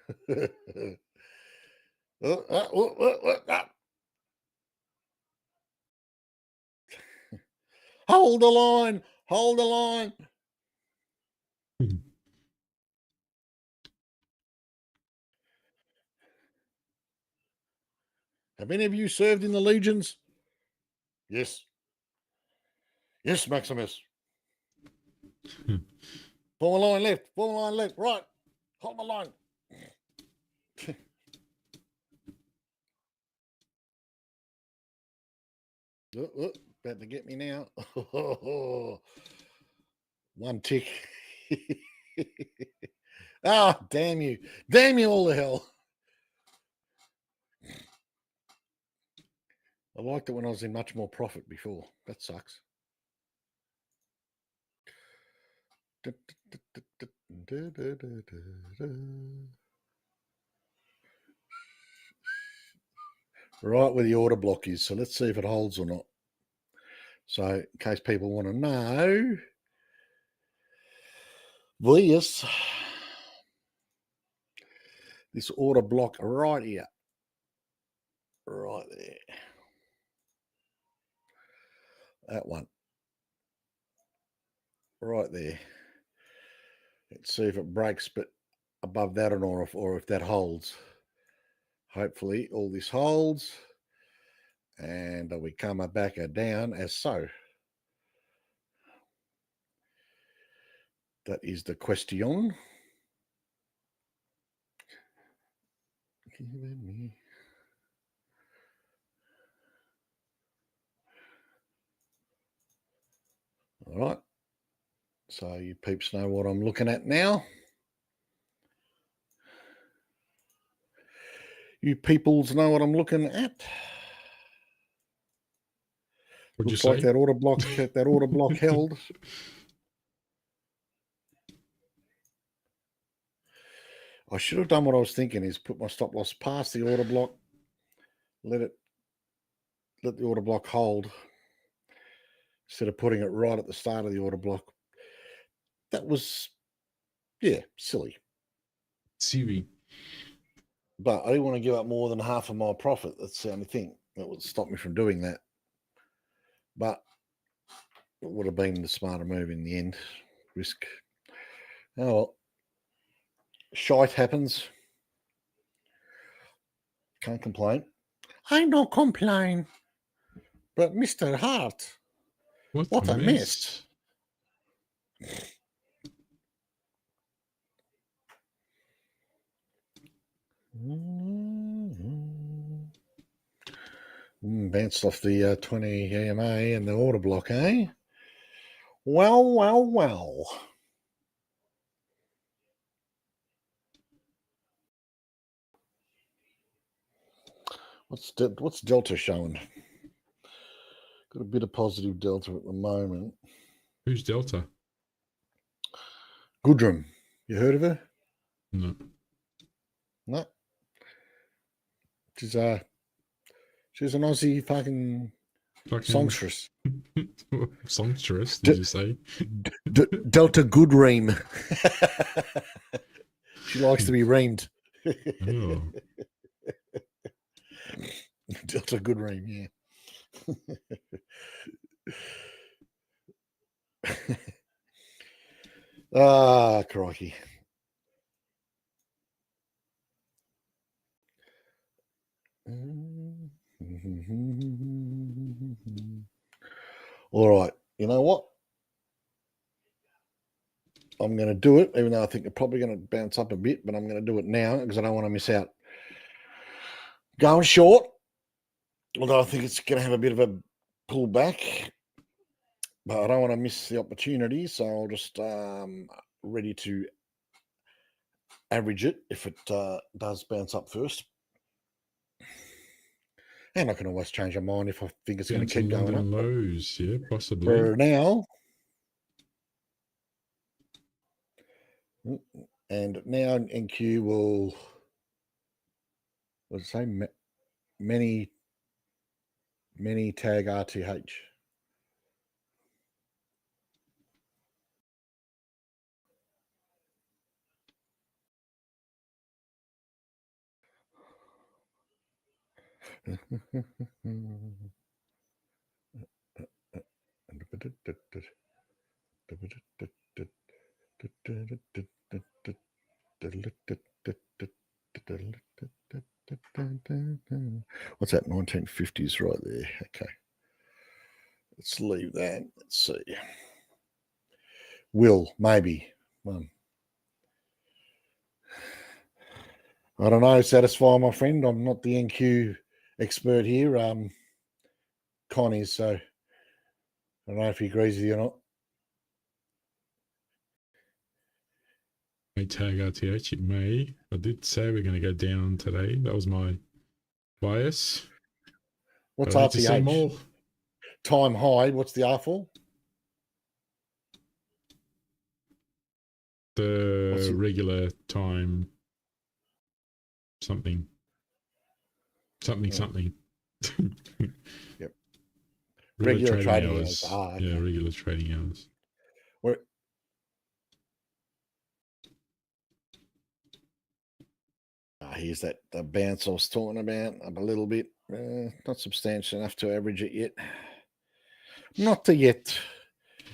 Hold the line. Hold the line. Have any of you served in the legions? Yes. Yes, Maximus. Form a line left. Form a line left. Right. Hold the line. About to get me now. 1 tick. Ah, damn you. Damn you all to hell. I liked it when I was in much more profit before. That sucks. Right where the order block is. So let's see if it holds or not. So in case people want to know, this order block right here. Right there. That one. Right there. Let's see if it breaks, but above that or if that holds. Hopefully all this holds. And we come back down as so. That is the question. All right. So you peeps know what I'm looking at now. You peoples know what I'm looking at. What'd Looks you like say? that order block held. I should have done what I was thinking, is put my stop loss past the order block, let the order block hold instead of putting it right at the start of the order block. That was, yeah, silly. CV. But I didn't want to give up more than half of my profit. That's the only thing that would stop me from doing that. But it would have been the smarter move in the end. Risk. Oh well. Shite happens. Can't complain. I don't complain. But Mr. Hart, what a mess. Bounced off the 20 EMA and the order block, eh? Well, well, well. What's Delta showing? Got a bit of positive Delta at the moment. Who's Delta? Goodrum. You heard of her? No. No. She's an Aussie fucking songstress. Songstress, did you say? Delta Goodream. She likes to be reamed. Oh. Delta Goodream, yeah. Ah, crikey. All right. You know what? I'm going to do it, even though I think they're probably going to bounce up a bit, but I'm going to do it now because I don't want to miss out. Going short, although I think it's going to have a bit of a pullback, but I don't want to miss the opportunity, so I'll just ready to average it if it does bounce up first. And I can always change my mind if I think it's going to keep going up. Lows, yeah, possibly. For now, and now NQ will, let's say, many tag RTH. What's that? 1950s right there. Okay. Let's leave that. Let's see. Will, maybe. I don't know. Satisfy my friend. I'm not the NQ expert here. Con is, so I don't know if he agrees with you or not. May tag RTH, it may. I did say we're going to go down today. That was my bias. What's RTH? Time high. What's the R for? The regular time something. Something. Yep. Regular trading hours. Okay. Yeah, regular trading hours. Here's the bounce I was talking about, up a little bit. Not substantial enough to average it yet. Not yet.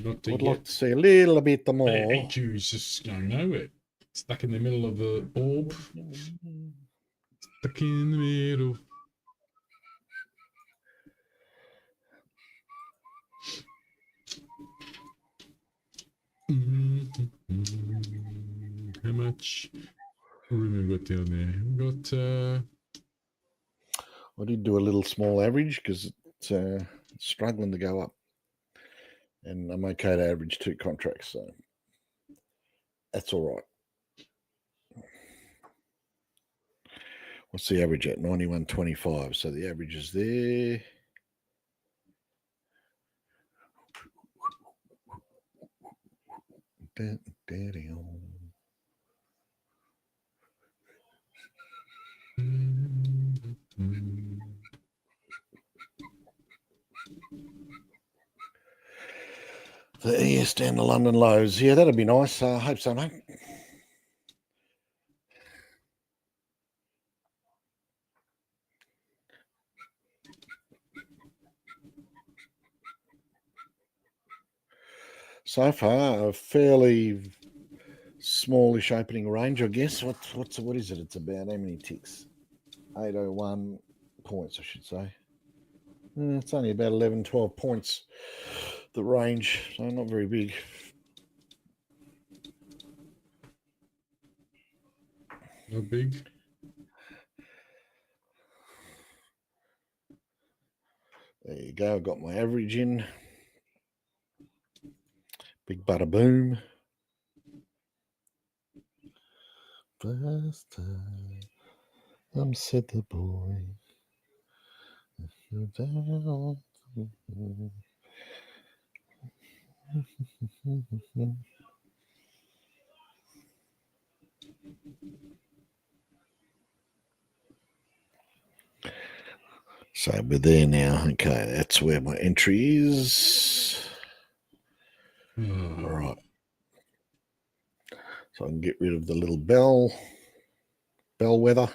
Would like to see a little bit more. NQ is just going nowhere. Stuck in the middle of the orb. Stuck in the middle. How much room have we got down there? We've got... I did do a little small average because it's struggling to go up. And I'm okay to average 2 contracts, so that's all right. What's the average at? 91.25. So the average is there. The ES down to London lows. Yeah, that'd be nice. I hope so, mate. So far, a fairly smallish opening range, I guess. What is it? It's about how many ticks? 801 points, I should say. It's only about 11, 12 points, the range, so not very big. Not big. There you go. I've got my average in. Big bada boom. First time I'm said the boy. You're down. So we're there now. Okay, that's where my entry is. All right. So I can get rid of the little bellwether.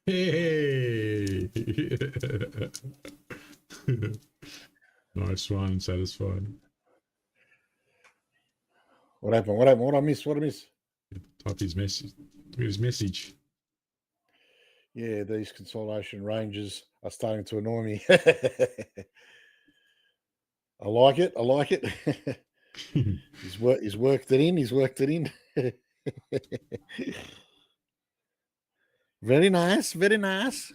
Hey! Nice one, satisfied. What happened? What happened? What I miss? What I miss? Type his message. Look at his message. Yeah, these consolidation ranges are starting to annoy me. I like it. I like it. He's worked it in. He's worked it in. Very nice. Very nice.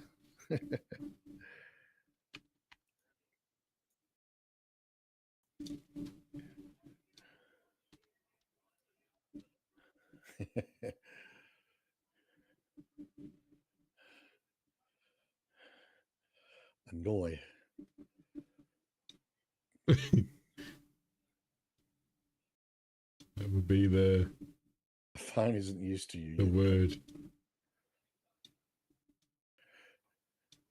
Annoy. That would be the phone isn't used to you. The word.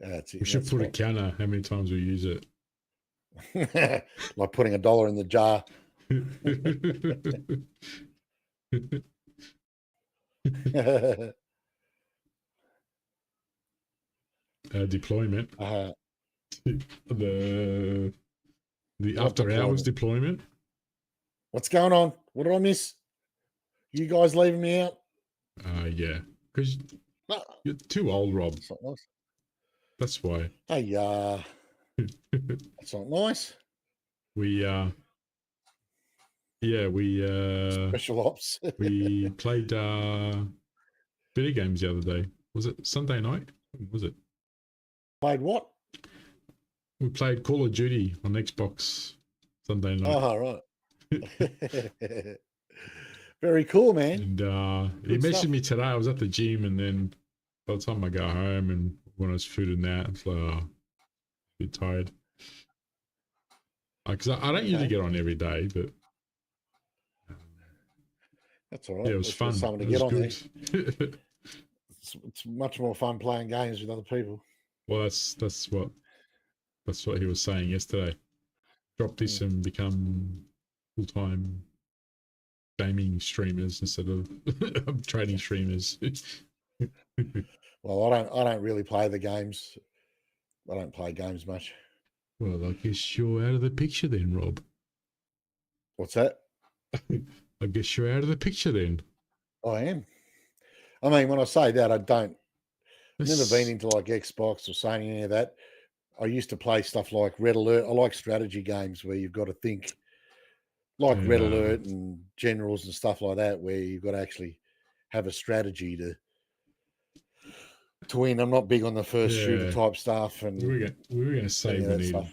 That's it. We should put a counter how many times we use it. Like putting $1 in the jar. Deployment. The after hours deployment. What's going on? What did I miss? You guys leaving me out? Yeah, because you're too old, Rob. That's not nice. That's why. Hey, that's not nice. We Special ops. We played video games the other day. Was it Sunday night? Was it? Played what? We played Call of Duty on Xbox Sunday night. Oh, right. Very cool, man. And he messaged me today. I was at the gym, and then by the time I got home and when I was food and that, it's like, a bit tired. Because I don't usually get on every day, but that's all right. Yeah, it was fun. Something to get on there. It's much more fun playing games with other people. Well, that's what he was saying yesterday. Drop this and become full-time gaming streamers instead of trading streamers. Well, I don't really play the games. I don't play games much. Well, I guess you're out of the picture then, Rob. What's that? I guess you're out of the picture then. I am. I mean, when I say that, I've never been into like Xbox or Sony, any of that. I used to play stuff like Red Alert. I like strategy games where you've got to think, like Red Alert and Generals and stuff like that, where you've got to actually have a strategy to win. I'm not big on the first shooter type stuff. And we were going to say we need a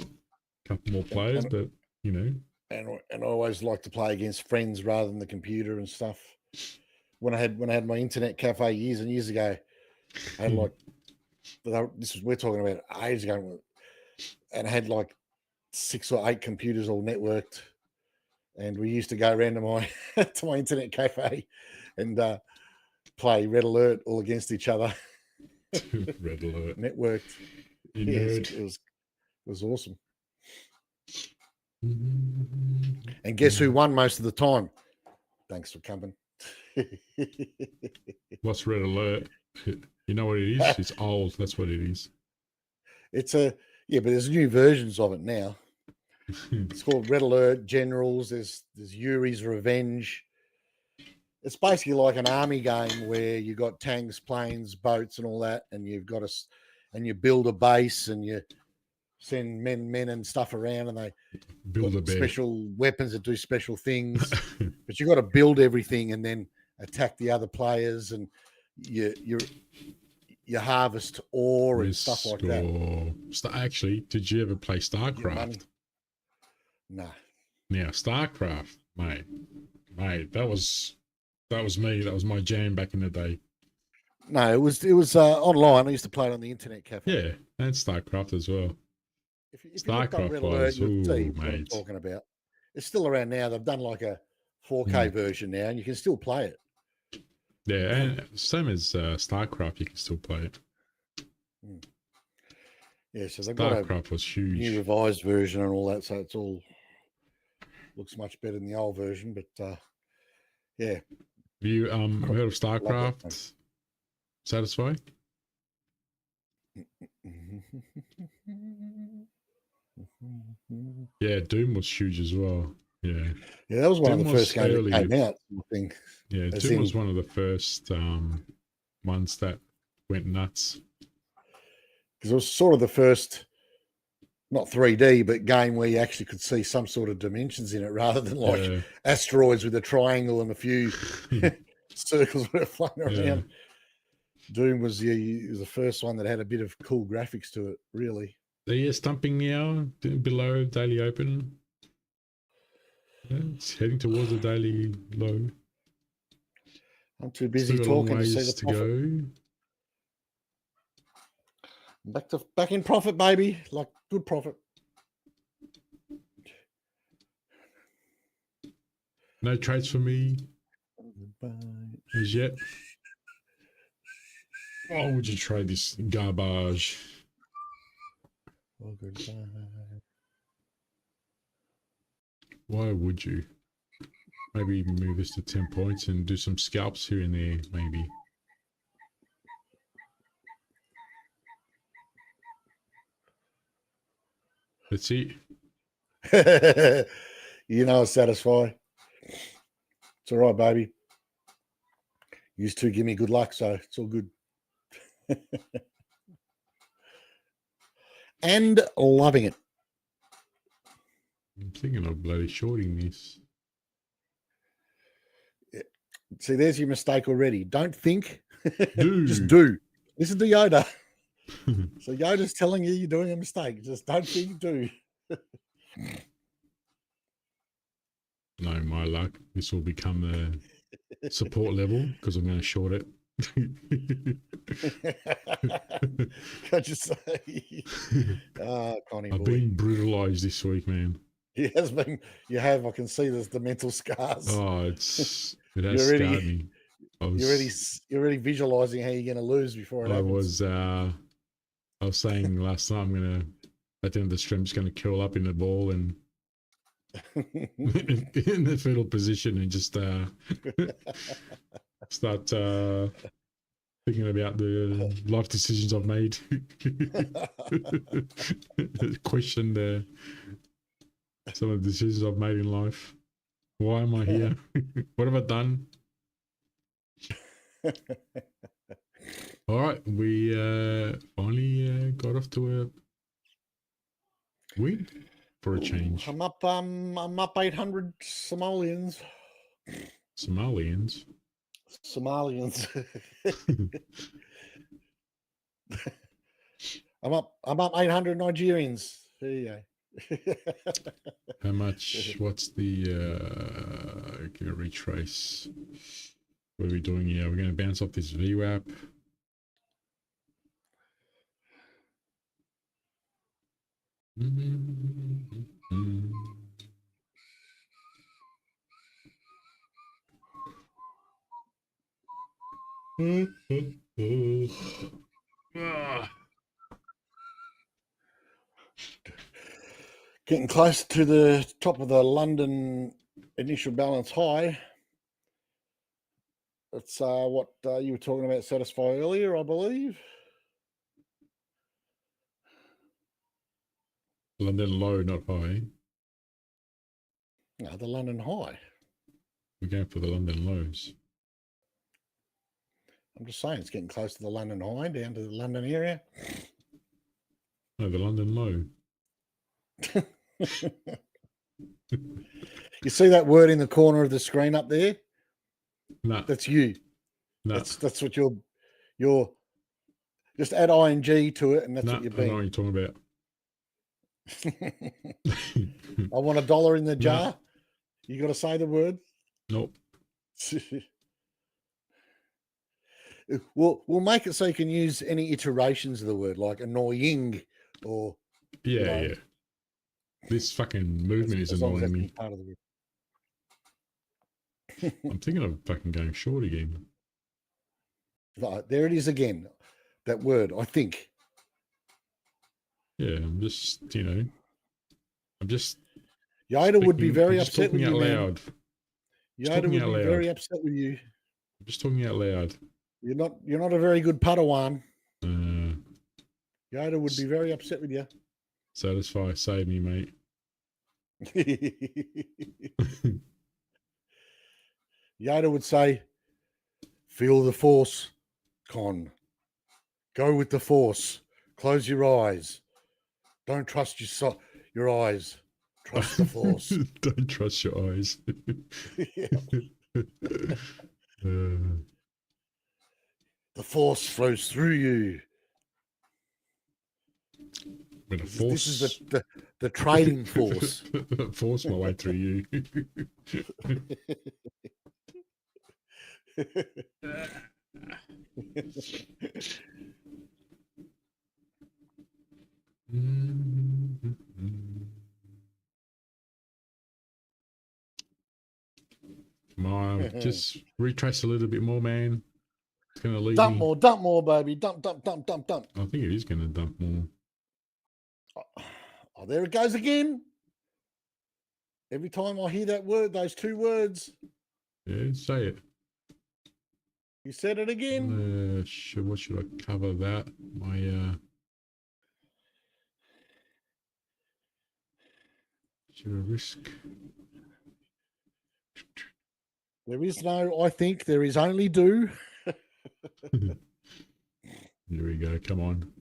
couple more players, but you know. And I always like to play against friends rather than the computer and stuff. When I had my internet cafe years and years ago, I had we're talking about ages ago, and I had like 6 or 8 computers all networked, and we used to go around to my internet cafe and play Red Alert all against each other. Red Alert networked. Yes, it was awesome. And guess who won most of the time? Thanks for coming. What's Red Alert? You know what it is? It's old. That's what it is. It's but there's new versions of it now. It's called Red Alert, Generals. There's Yuri's Revenge. It's basically like an army game where you got tanks, planes, boats, and all that, and you've got and you build a base and you send men and stuff around, and they build special weapons that do special things. But you got to build everything and then attack the other players, and you harvest ore and stuff like that. Actually, did you ever play StarCraft? No. Now StarCraft, mate, that was me. That was my jam back in the day. No, it was online. I used to play it on the internet cafe. Yeah, and StarCraft as well. If StarCraft was, mate. What I'm talking about. It's still around now. They've done like a 4K version now, and you can still play it. Yeah, and same as StarCraft, you can still play it. Yeah, so they've StarCraft got was huge. New revised version and all that, so it's all looks much better than the old version. But yeah. Have you heard of StarCraft? Satisfied? Yeah, Doom was huge as well. Yeah. Yeah, that was one of the first games early. that came out, I think. Yeah, Doom was one of the first ones that went nuts. Because it was sort of the first, not 3D, but game where you actually could see some sort of dimensions in it rather than like asteroids with a triangle and a few circles were flying around. Doom was the first one that had a bit of cool graphics to it, really. They're stumping now below daily open. Yeah, it's heading towards the daily low. I'm too busy talking to see the profit. Back in profit, baby. Like good profit. No trades for me as yet. Why would you trade this garbage? Oh, goodbye. Why would you? Maybe move this to 10 points and do some scalps here and there, maybe. Let's see. You know, satisfy. It's all right, baby. Used to give me good luck, so it's all good. And loving it. I'm thinking of bloody shorting this. See, there's your mistake already. Don't think. Do. Just do. Listen to Yoda. So Yoda's telling you you're doing a mistake. Just don't think, do. No, my luck. This will become the support level because I'm going to short it. I just say, Connie I've been brutalized this week, man. He has been. You have. I can see there's the mental scars. Oh, it has scarred me. You're already visualizing how you're going to lose before it happens. I was saying last night I'm going to, at the end of the stream, just going to curl up in the ball and in the fetal position and just start thinking about the life decisions I've made. Question some of the decisions I've made in life. Why am I here? What have I done? All right, we finally got off to a win for a change. I'm up 800 Somalians. Somalians. I'm up 800 Nigerians. There you go. How much? What's the can I retrace? What are we doing here? We're going to bounce off this VWAP. Getting close to the top of the London initial balance high. That's what you were talking about satisfy earlier, I believe. London low, not high. No, the London high. We're going for the London lows. I'm just saying it's getting close to the London high, down to the London area. No, the London low. You see that word in the corner of the screen up there? No. That's you. No. That's what you're just add ing to it and that's what you're being. I know what you're talking about. I want $1 in the jar. No. You got to say the word? Nope. We'll make it so you can use any iterations of the word, like annoying or yeah. This fucking movement is annoying me. Part of the word. I'm thinking of fucking going short again. Right, there it is again. That word, I think. Yeah, I'm just, Yoda would be very upset with you, loud. Yoda would be very upset with you. I'm just talking out loud. You're not a very good Padawan. Yoda would be very upset with you. Satisfy, save me, mate. Yoda would say, feel the force, Con. Go with the force. Close your eyes. Don't trust your eyes. Trust the force. Don't trust your eyes. The force flows through you. When a force... This is the trading force. Force my way through you. Come on, just retrace a little bit more, man. It's going to lead dump me. Dump more, baby. Dump. I think it is going to dump more. Oh, there it goes again. Every time I hear that word, those two words. Yeah, say it. You said it again. What should I cover that? My should I risk? There is no I think, there is only do. Here we go. Come on.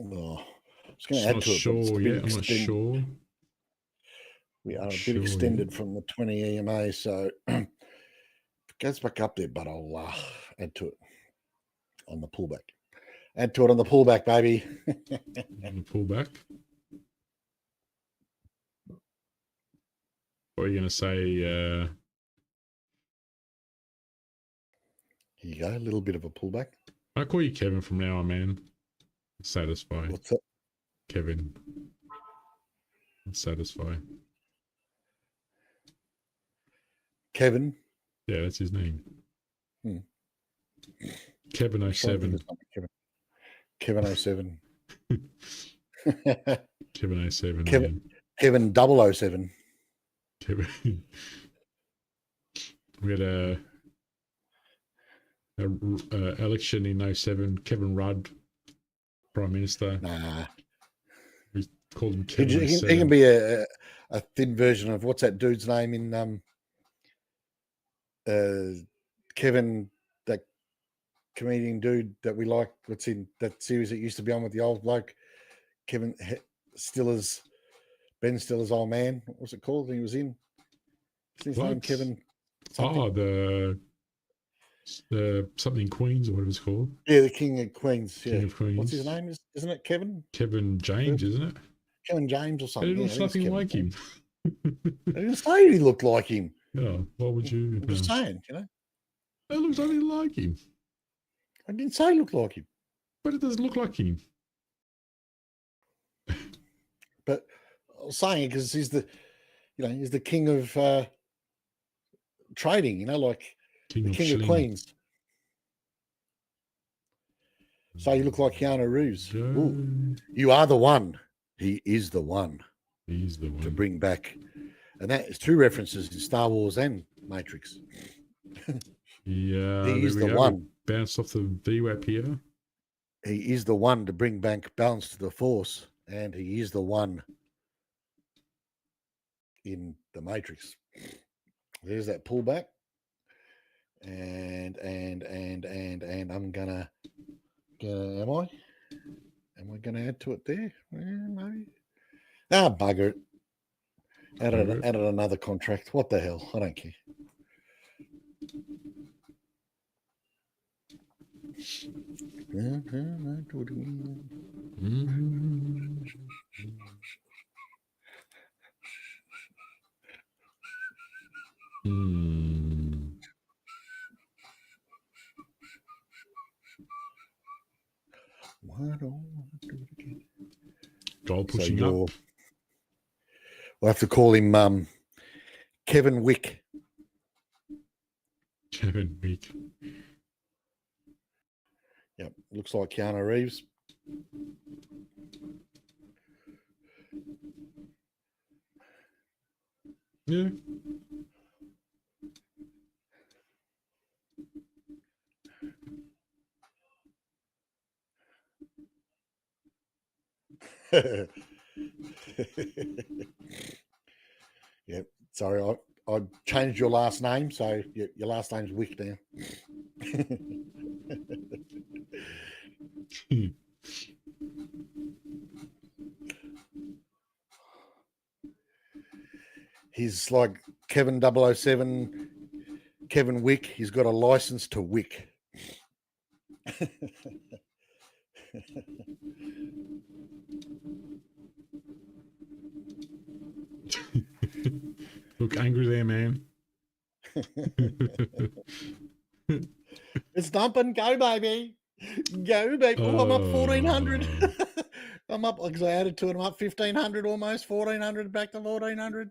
Oh, I was going to add to it. Sure yet. I'm not sure. We are a bit extended from the 20 EMA, so it goes back up there, but I'll add to it on the pullback. Add to it on the pullback, baby. On the pullback. What are you going to say? Here you go, a little bit of a pullback. I call you Kevin from now on, man. Satisfy. What's that? Kevin. Satisfy. Kevin? Yeah, that's his name. Kevin 07. Kevin 07. Kevin 07. Kevin 007. Kevin. We had a election in 07. Kevin Rudd, Prime Minister. Nah. We called him Kevin. He can be a thin version of what's that dude's name in Kevin, that comedian dude that we like. What's in that series that used to be on with the old bloke? Kevin Stiller's, Ben Stiller's old man. What was it called? He was in. What's his name? Kevin. Something? Oh, the something Queens or whatever it's called. Yeah, the King of Queens. Yeah. King of Queens. What's his name? Isn't it Kevin? Kevin James, isn't it? Kevin James or something. It looks nothing like him. I didn't say he looked like him. Yeah, what would you? I'm just saying, you know. It looks nothing like him. I didn't say he looked like him. But it doesn't look like him. But I was saying it because he's the king of trading, like the king of Queens. So you look like Keanu Reeves. Ooh, you are the one. He is the one. He's the one to bring back, and that is two references in Star Wars and Matrix. Yeah, he is the one. Bounced off the VWAP here. He is the one to bring back balance to the Force, and he is the one in the Matrix. There's that pullback, and I'm gonna am I gonna add to it there? Maybe. Ah, bugger it. Added another contract. What the hell? I don't care. Why don't I do it again? Gold pushing up. We'll have to call him Kevin Wick. Kevin Wick. Yep, looks like Keanu Reeves. Yeah. Yeah, sorry, I changed your last name, so your last name's Wick now. He's like Kevin 007, Kevin Wick. He's got a license to wick. Look angry there, man. It's dumping. Go, baby. Go, baby. Oh, I'm up 1,400. I'm up, because I added to it. I'm up 1,500 almost. 1,400 back to 1,400.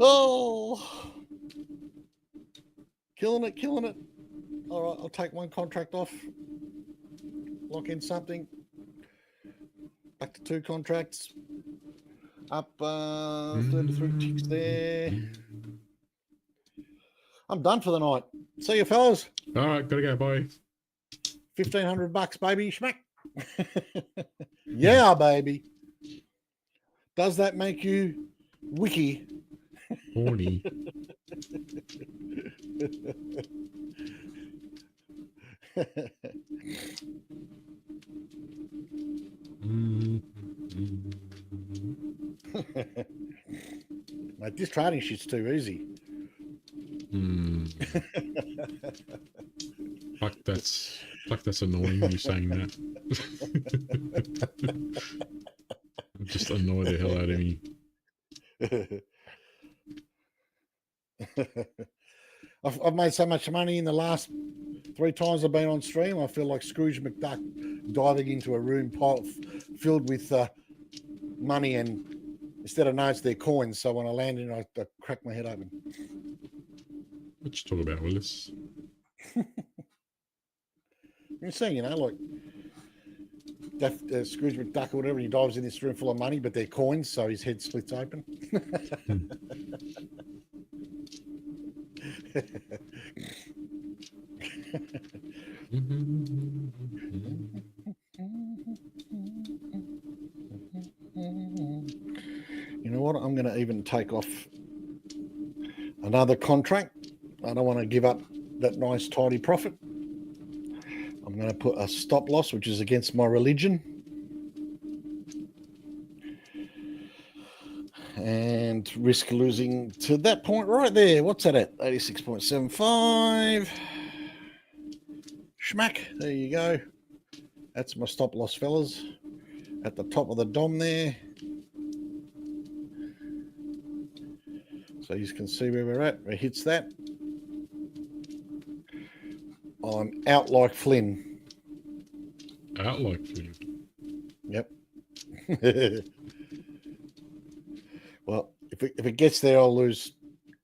Oh. Killing it, killing it. All right, I'll take one contract off. Lock in something. Back to 2 contracts. Up 33 ticks there. I'm done for the night. See you, fellas. All right, gotta go. Bye. $1,500, baby. Schmack. Yeah, baby. Does that make you wiki? Horny. Mate, this trading shit's too easy. Fuck, that's annoying, you saying that. Just annoy the hell out of me. I've made so much money in the last 3 times I've been on stream. I feel like Scrooge McDuck diving into a room filled with money, and instead of notes, they're coins. So when I land in, I crack my head open. What you talk about, Willis? You're saying, like Scrooge McDuck or whatever, he dives in this room full of money, but they're coins, so his head splits open. You know what? I'm going to even take off another contract. I don't want to give up that nice tidy profit. I'm going to put a stop loss, which is against my religion. And risk losing to that point right there. What's that at? 86.75. Schmack. There you go. That's my stop loss, fellas. At the top of the DOM there. So you can see where we're at. It hits that. I'm out like Flynn. Out like Flynn. Yep. Well, if it gets there, I'll lose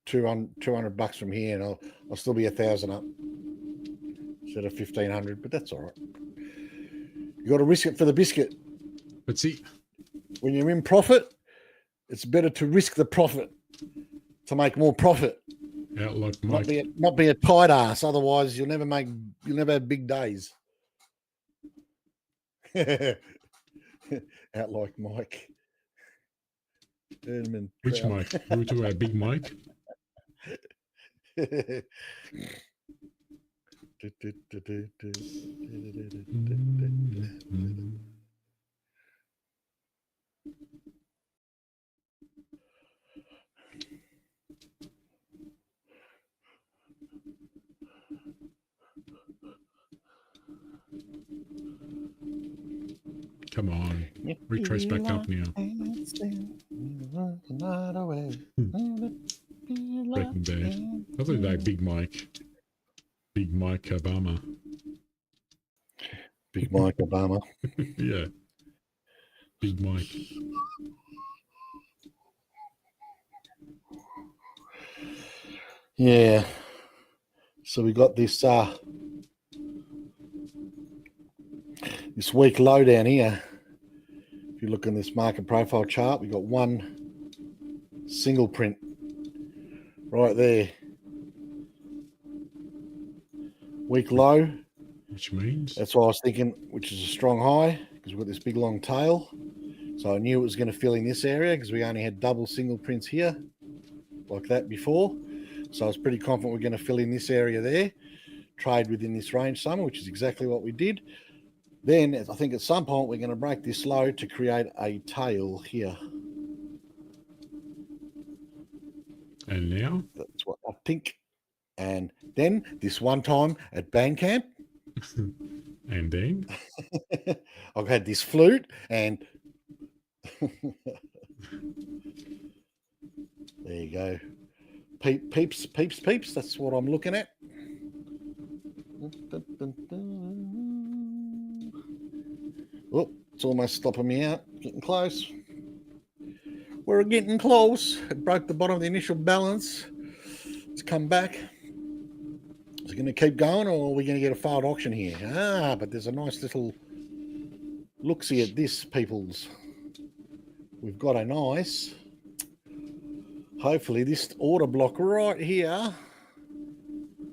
$200 from here, and I'll still be 1,000 up instead of 1,500. But that's all right. You got to risk it for the biscuit. But see, when you're in profit, it's better to risk the profit to make more profit. Out like Mike. Not be a tight ass. Otherwise, you'll never have big days. Out like Mike. Which Mike? We were talking about Big Mike. Come on. Retrace back up now. Breaking Bad. I thought like Big Mike. Big Mike Obama. Big Mike Obama. Yeah. Big Mike. Yeah. So we got this This week low down here, if you look in this market profile chart, we've got one single print right there. Week low. Which means? That's what I was thinking, which is a strong high, because we've got this big long tail. So I knew it was going to fill in this area because we only had double single prints here like that before. So I was pretty confident we're going to fill in this area there, trade within this range somewhere, which is exactly what we did. Then I think at some point we're going to break this low to create a tail here. And now? That's what I think. And then this one time at Bandcamp. And then? I've had this flute and there you go. Peeps. That's what I'm looking at. Oh, it's almost stopping me out. Getting close. We're getting close. It broke the bottom of the initial balance. It's come back. Is it going to keep going, or are we going to get a failed auction here? But there's a nice little look-see at this, peoples. We've got a nice, hopefully this order block right here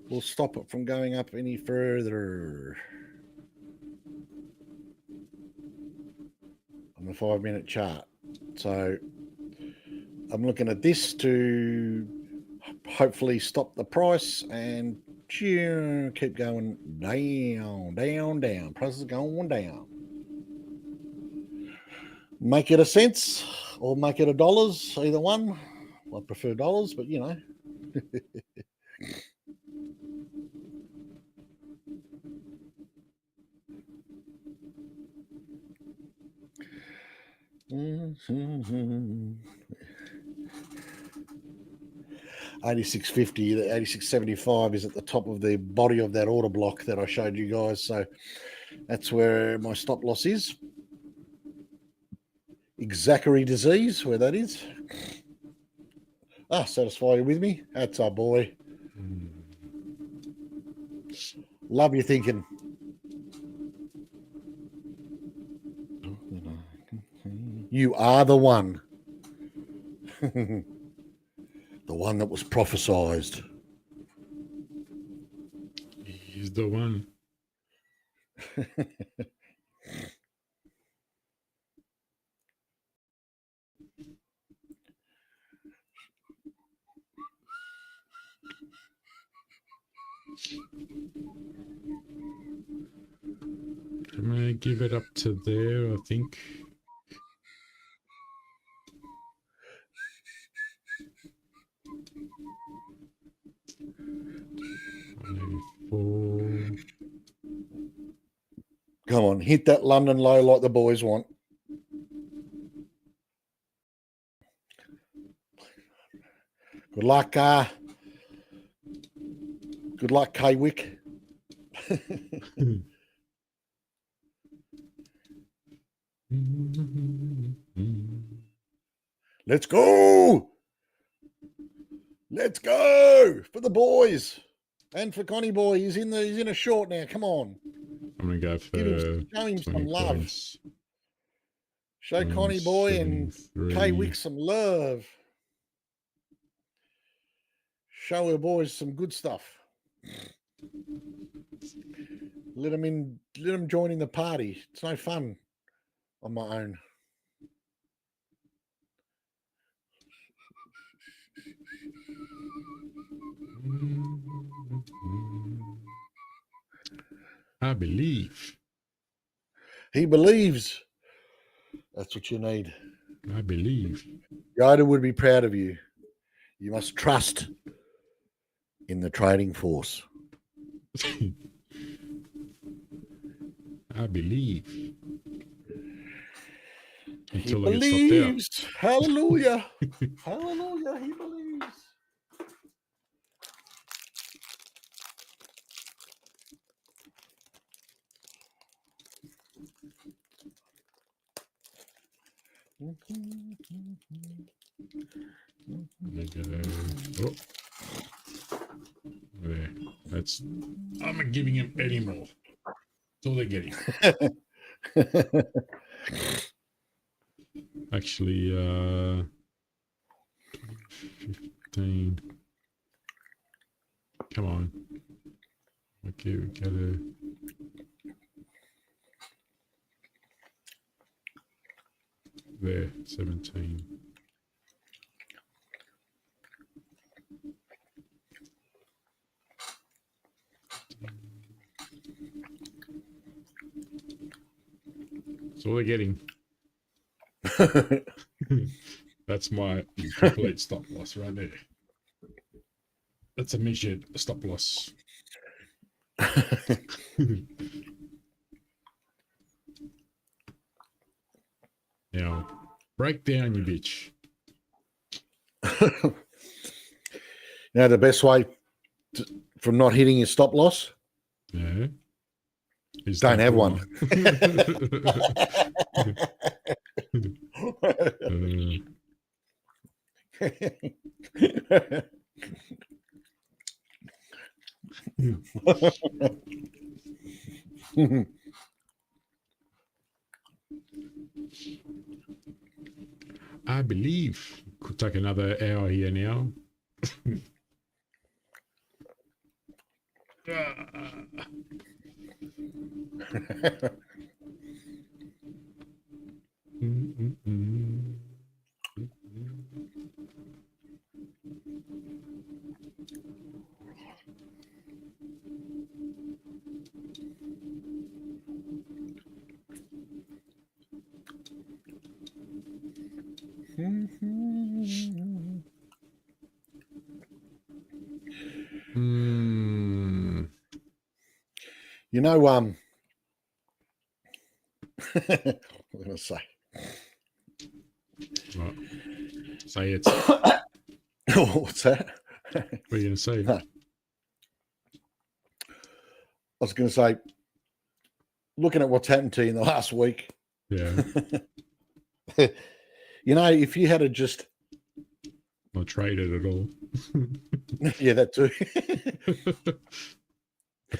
will stop it from going up any further. On the 5-minute chart. So I'm looking at this to hopefully stop the price and keep going down. Price is going down. Make it a cents or make it a dollars, either one. I prefer dollars, but you know. $86.50, the $86.75 is at the top of the body of that order block that I showed you guys. So that's where my stop loss is. Zachary disease, where that is. Satisfy you with me? That's our boy. Love your thinking. You are the one. The one that was prophesized. He's the one. I'm going to give it up to there, I think. Come on, hit that London low like the boys want. Good luck, K-Wick. Let's go! Let's go for the boys and for Connie boy. He's in a short now. Come on. I'm gonna go for show him some love. Points. Show Connie boy and K-Wick some love. Show our boys some good stuff. Let them join in the party. It's no fun on my own. I believe. He believes. That's what you need. I believe. Yoda would be proud of you. You must trust in the trading force. I believe. Until he believes. Hallelujah. Hallelujah. He believes. Oh. There. I'm not giving him any more. That's all they're getting. Actually, 15. Come on. Okay, we gotta. There, 17. That's all they're getting. That's my complete stop loss right there. That's a measured stop loss. Now, break down, you bitch. Now, the best way from not hitting your stop loss? Yeah. Don't have one. I believe could take another hour here now. You know, I'm going to say. What? Say it. What's that? What are you going to say? No. I was going to say, looking at what's happened to you in the last week. Yeah. You know, if you had to just not traded at all. Yeah, that too.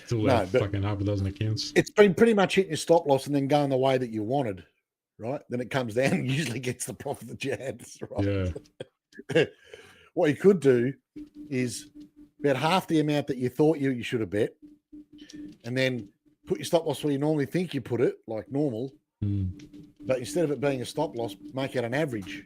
Still no, fucking half a dozen accounts. It's been pretty much hitting your stop loss and then going the way that you wanted, right? Then it comes down and usually gets the profit that you had, right? Yeah. What you could do is bet half the amount that you thought you should have bet, and then put your stop loss where you normally think you put it, like normal. But instead of it being a stop loss, make it an average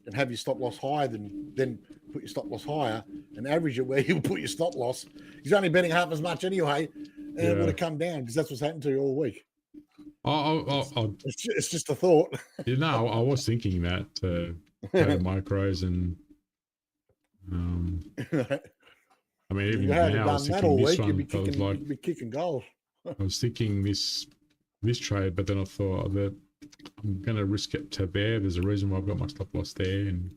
and have your stop loss higher then put your stop loss higher and average it where you put your stop loss. He's only betting half as much anyway, and it would have come down because that's what's happened to you all week. It's just a thought. You know, I was thinking that micros and I mean, even now I was thinking this one, you'd be kicking goals. I was thinking this trade, but then I thought that I'm going to risk it to there. There's a reason why I've got my stop loss there, and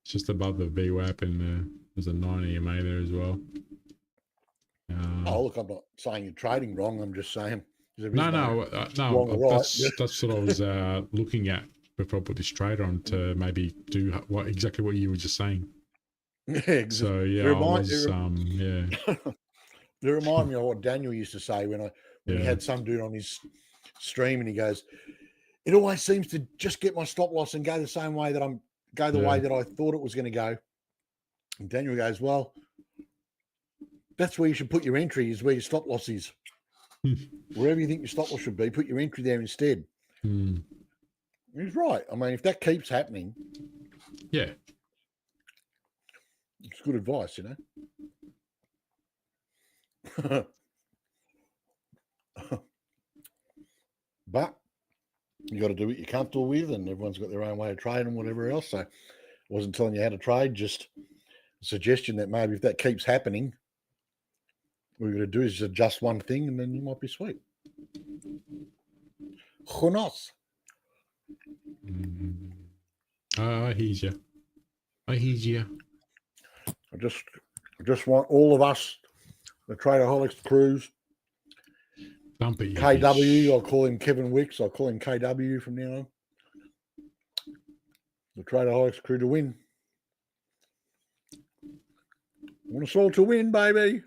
it's just above the VWAP, and there's a 9 EMA there as well. Look, I'm not saying you're trading wrong. I'm just saying. No. That's what I was looking at before I put this trade on to maybe do exactly what you were just saying. Yeah, so yeah, yeah. It reminded me of what Daniel used to say when he had some dude on his stream, and he goes, "It always seems to just get my stop loss and go the same way that way that I thought it was going to go." And Daniel goes, "Well, that's where you should put your entry, is where your stop loss is. Wherever you think your stop loss should be, put your entry there instead." He's right. I mean, if that keeps happening, yeah, it's good advice, you know. But you got to do what you're comfortable with, and everyone's got their own way of trading and whatever else. So I wasn't telling you how to trade, just a suggestion that maybe if that keeps happening, what we're going to do is just adjust one thing, and then you might be sweet. Who knows? I hear you. I just want all of us, the Tradeaholiks crews, KW, I'll call him Kevin Wicks, I'll call him KW from now on. The Tradeaholiks crew to win. I want us all to win, baby.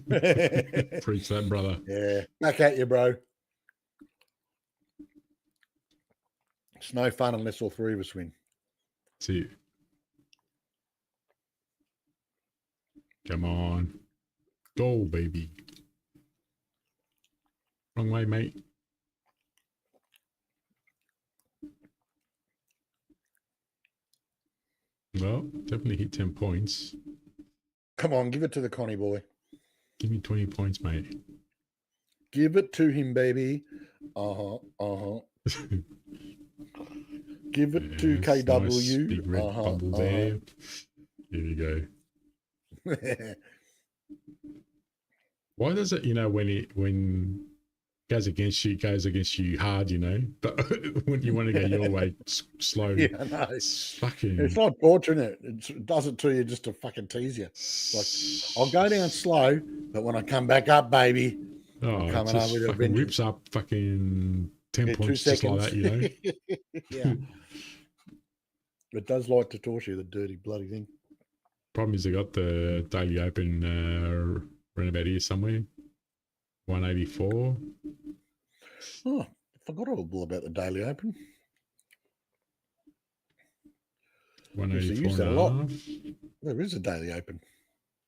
Preach that, brother. Yeah, back at you, bro. It's no fun unless all three of us win. See. Come on. Go, baby. Wrong way, mate. Well, definitely hit 10 points. Come on, give it to the Connie boy. Give me 20 points, mate. Give it to him, baby. Give it to KW. Nice big red bubble there. Here we go. Why does it, when goes against you hard, but when you want to go your way slow. Yeah, I know. It's like torture, isn't it? It does it to you just to fucking tease you. Like, I'll go down slow, but when I come back up, baby, I'm coming over with fucking rips up fucking 10 points just like that, Yeah. It does like to torture you, the dirty bloody thing. Problem is, they got the Daily Open around about here somewhere. 184. Oh, I forgot all about the Daily Open. 184 and a half. There is a Daily Open.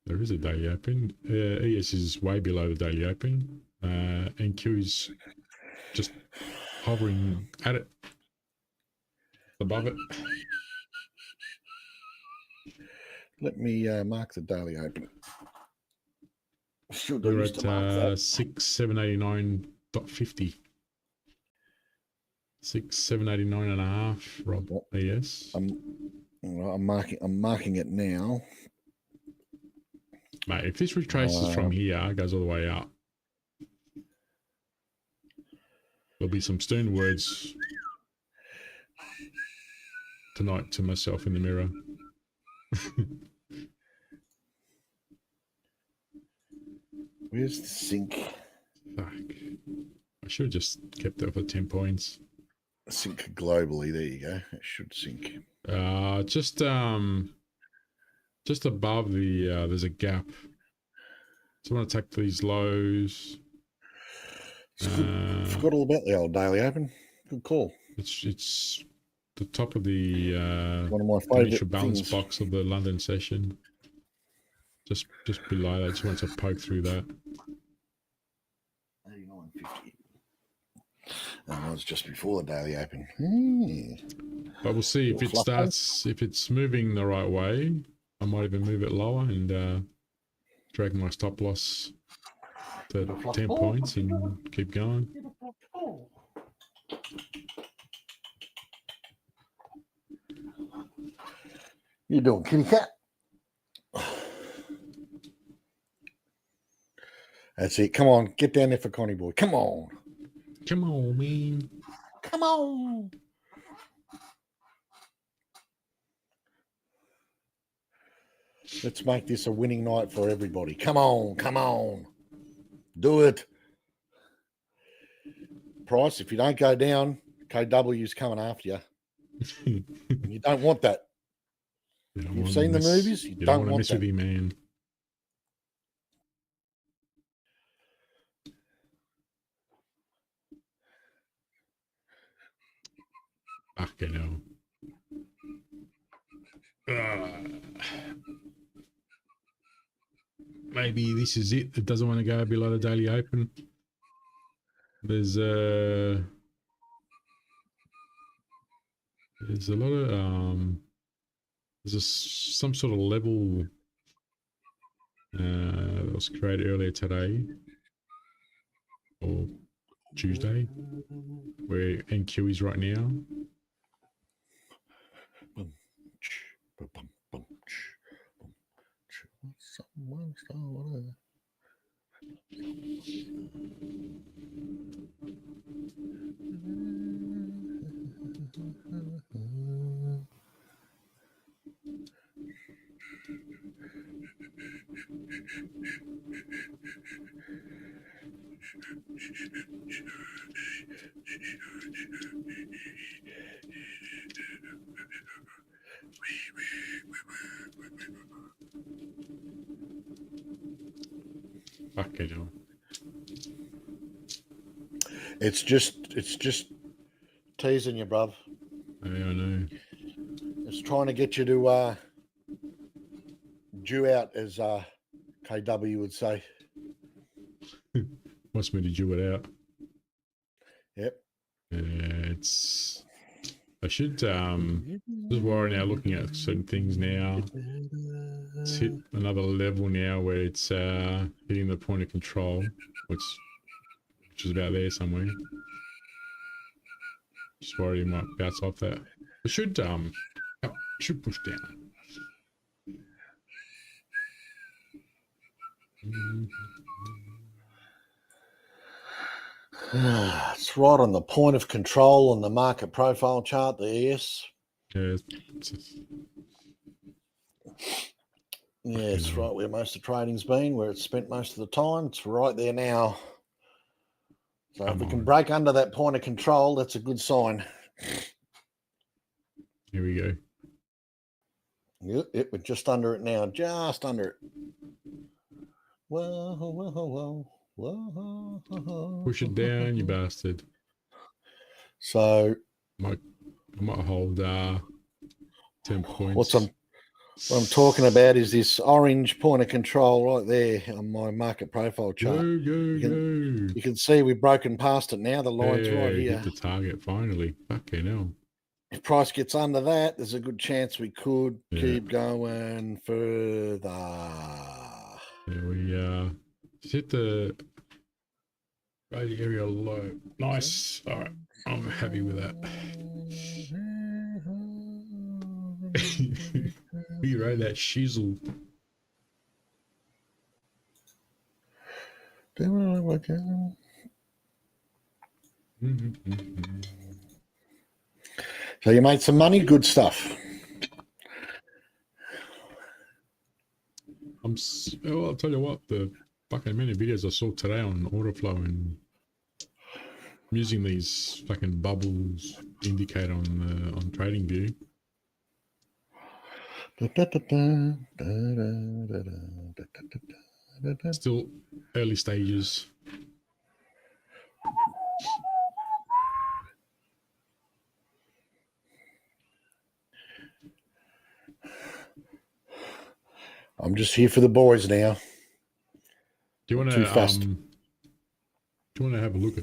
There is a Daily Open. ES is way below the Daily Open. NQ is just hovering at it. Above it. Let me mark the Daily Open. We're at 6789.50. 6789 and a half, Rob. Yes. I'm marking it now. Mate, if this retraces from here, goes all the way up, there'll be some stern words tonight to myself in the mirror. Where's the sink? Fuck. I should have just kept it for 10 points. Sink globally. There you go. It should sink. Just above the there's a gap. So I want to attack these lows. Forgot all about the old Daily Open. Good call. It's the top of the one of my favourite balance box of the London session. Just below that. Just want to poke through that. 89.50. That was just before the Daily Open. But we'll see if it starts. If it's moving the right way, I might even move it lower and drag my stop loss to 10 points and keep going. You doing, kitty cat? That's it. Come on, get down there for Connie boy. Come on. Come on, man. Come on. Let's make this a winning night for everybody. Come on, come on. Do it. Price, if you don't go down, KW's coming after you. You don't want that. You've seen the movies? You don't want to mess with him, man. Fucking hell. Maybe this is it. It doesn't want to go below the Daily Open. There's a lot of there's some sort of level that was created earlier today or Tuesday where NQ is right now. Fucking hell. It's just teasing you, bruv. Yeah, I know. It's trying to get you to due out, as KW would say. Wants me to do it out. Yep. It's. I should. This is why we're now looking at certain things now. It's hit another level now where it's hitting the point of control, which is about there somewhere. Just worried it might bounce off that. It should push down. It's right on the point of control on the market profile chart, the ES. Yeah, it's right where most of the trading's been, where it's spent most of the time. It's right there now. So if we can break under that point of control, that's a good sign. Here we go. Yep, we're just under it now. Just under it. Whoa, whoa, whoa, whoa, whoa. Push it down, you bastard. So I might hold 10 points. What I'm talking about is this orange point of control right there on my market profile chart. You can see we've broken past it now. The line's right here. Hit the target finally. Fucking hell. If price gets under that, there's a good chance we could keep going further. Yeah, we just hit the right area low. Nice. All right. I'm happy with that. We rode that shizzle. So you made some money, good stuff. Well, I'll tell you what, the fucking many videos I saw today on order flow and I'm using these fucking bubbles indicator on TradingView. Still early stages. I'm just here for the boys now. Do you want to have a look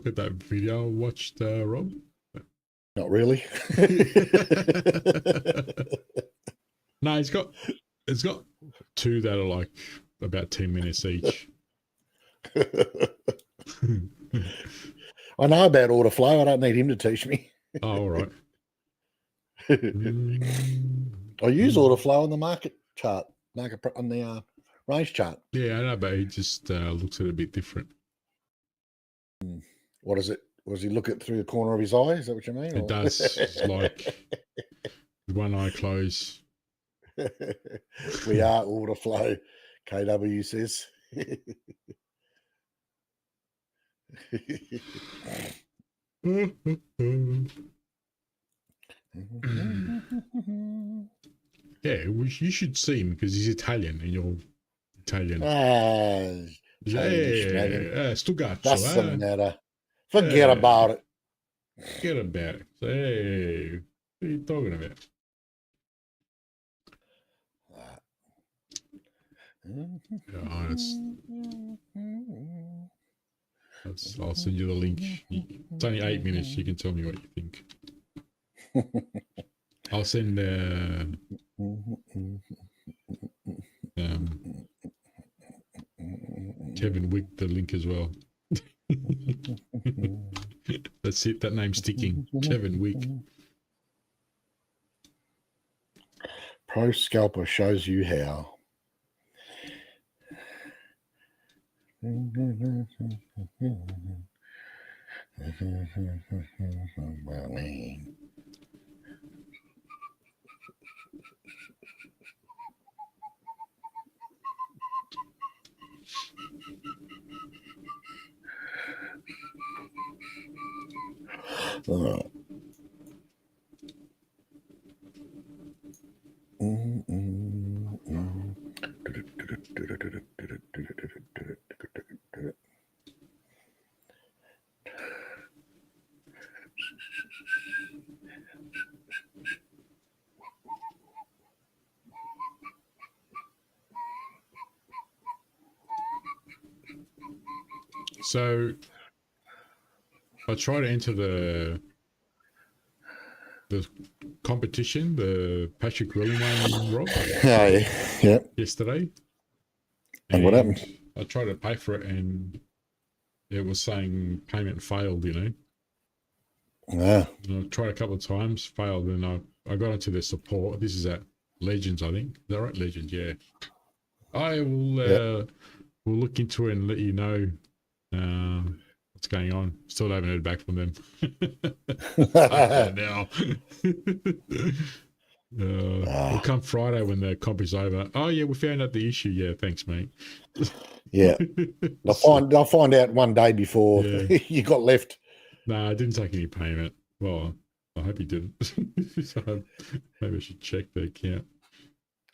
at that video I watched, Rob? Not really. No, it's got two that are like about 10 minutes each. I know about order flow. I don't need him to teach me. Oh, all right. I use order flow on the market chart, on the range chart. Yeah, I know, but he just looks at it a bit different. What is it? Was he look it through the corner of his eye? Is that what you mean? It does. It's like with one eye closed. We are order flow, KW says. Yeah, you should see him because he's Italian and you're Italian. Stuttgart. Doesn't matter. Forget about it. Forget about it. Hey, what are you talking about? I'll send you the link. It's only 8 minutes. You can tell me what you think. I'll send Kevin Wick the link as well. That's it. That name's sticking. Kevin Wick. Pro Scalper shows you how. So I try to enter the competition, the Patrick Grilling one, Rob. Yeah. Yesterday. And what happened? I tried to pay for it, and it was saying payment failed. Yeah. And I tried a couple of times, failed, and I got into their support. This is at Legends, I think. Is that right? Legends, yeah. I will we'll look into it and let you know what's going on. Still haven't heard back from them. Now. We'll come Friday when the comp is over. Oh yeah, we found out the issue. Yeah, thanks, mate. Yeah. They'll find out one day before you got left. No, I didn't take any payment. Well, I hope he didn't. So maybe I should check the account.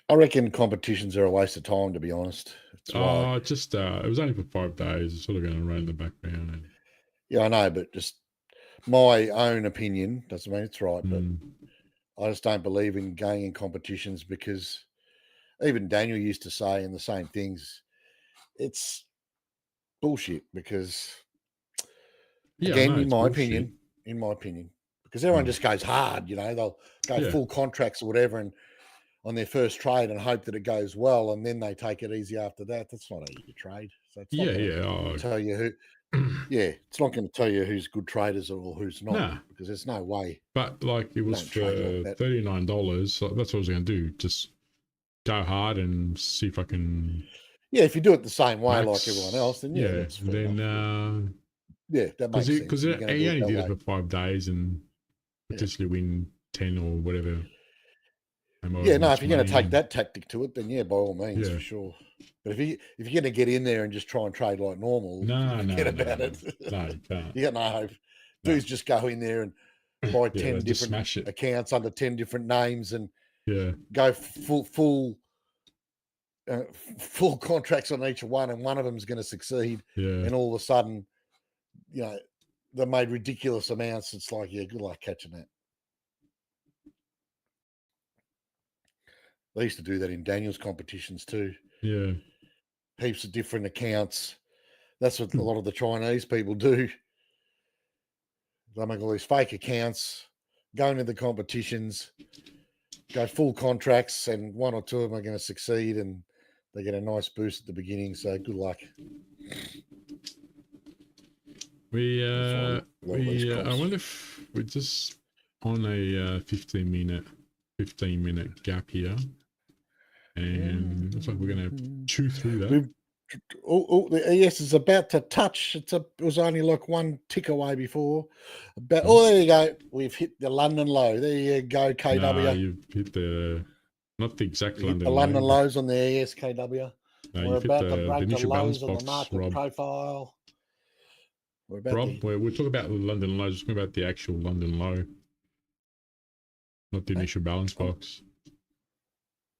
I reckon competitions are a waste of time, to be honest. It was only for 5 days. It's sort of going to run in the background. Yeah, I know, but just my own opinion doesn't mean it's right, but I just don't believe in going in competitions because even Daniel used to say in the same things. It's bullshit because, again, in my opinion, because everyone just goes hard, they'll go full contracts or whatever and on their first trade and hope that it goes well, and then they take it easy after that. That's not how you trade. So it's not going to tell you who. Yeah, it's not going to tell you who's good traders or who's not, because there's no way. But like it was for $39, so that's what I was going to do. Just go hard and see if I can. Yeah, if you do it the same way like everyone else, then that's fair enough. That makes sense. Because he only did it for 5 days and potentially win 10 or whatever. Yeah, no, if you're going to take that tactic to it, then by all means, for sure. But if you're going to get in there and just try and trade like normal, forget about it. No, you can't. You got no hope. Dudes just go in there and buy 10 different accounts under 10 different names and go full contracts on each one, and one of them is going to succeed. Yeah. And all of a sudden, they made ridiculous amounts. It's like, good luck catching that. They used to do that in Daniel's competitions too. Yeah. Heaps of different accounts. That's what a lot of the Chinese people do. They make all these fake accounts, go into the competitions, go full contracts, and one or two of them are going to succeed, and they get a nice boost at the beginning. So good luck. I wonder if we're just on a 15 minute gap here. And looks like we're going to chew through that. The ES is about to touch. It was only like one tick away before. There you go. We've hit the London low. There you go, KW. No, you've hit not the exact London low. The London lows on the ES, KW. No, we're about to break the lows box, on the market Rob. Profile. We're talking about the London lows. We're talking about the actual London low, not the initial balance box.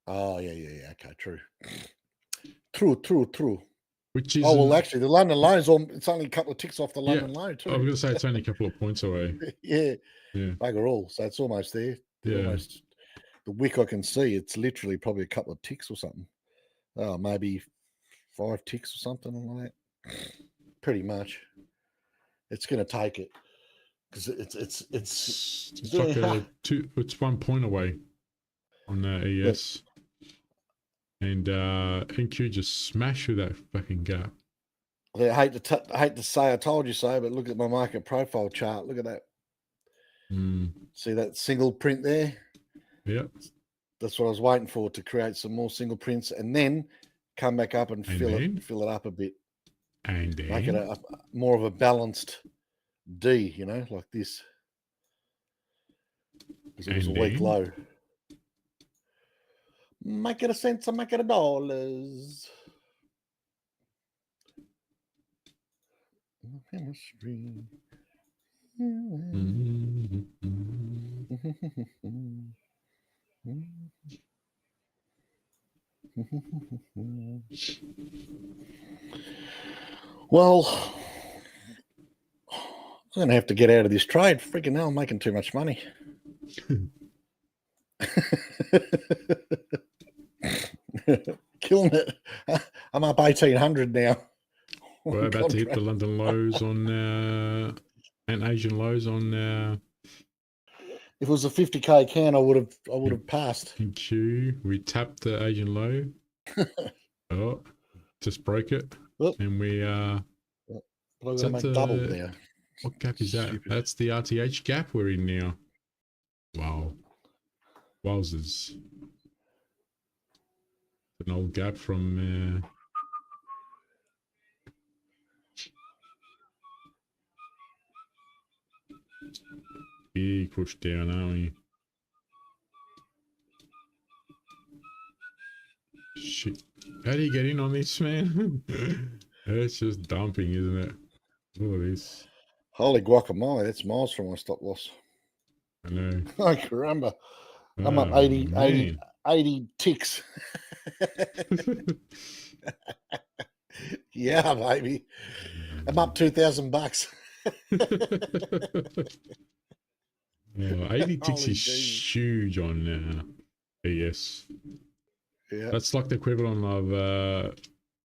Oh, yeah. Okay, true. Which is actually, the London low it's only a couple of ticks off the London low too. I was going to say it's only a couple of points away. Yeah, bugger all. So it's almost there. Almost the wick I can see. It's literally probably a couple of ticks or something. Oh, maybe 5 ticks or something like that. Pretty much. It's going to take it because it's like it's 1 point away on the ES. And NQ just smashed through that fucking gap. I hate to say I told you so, but look at my market profile chart. Look at that. See that single print there? Yeah. That's what I was waiting for, to create some more single prints and then come back up and fill it up a bit. And then make it more of a balanced D, like this. Because it was a weak low. Make it a cents and make it $1. Chemistry. Well, I'm going to have to get out of this trade. Freaking hell, I'm making too much money. Killing it. I'm up 1,800 now. We're about to hit the London lows on and Asian lows on if it was a 50k can, I would have passed. Q. We tapped the Asian low. Oh, just broke it. Well, and we but I'm gonna make double there. What gap is that? Stupid. That's the RTH gap we're in now. Wow. Wowzers. An old gap from big push down, aren't we? Shit. How do you get in on this, man? It's just dumping, isn't it? Look at this. Holy guacamole, that's miles from my stop loss. I know. I can remember. I'm up 80 ticks. Yeah, baby. I'm up $2,000. 80 ticks is huge on ES. Yeah. That's like the equivalent of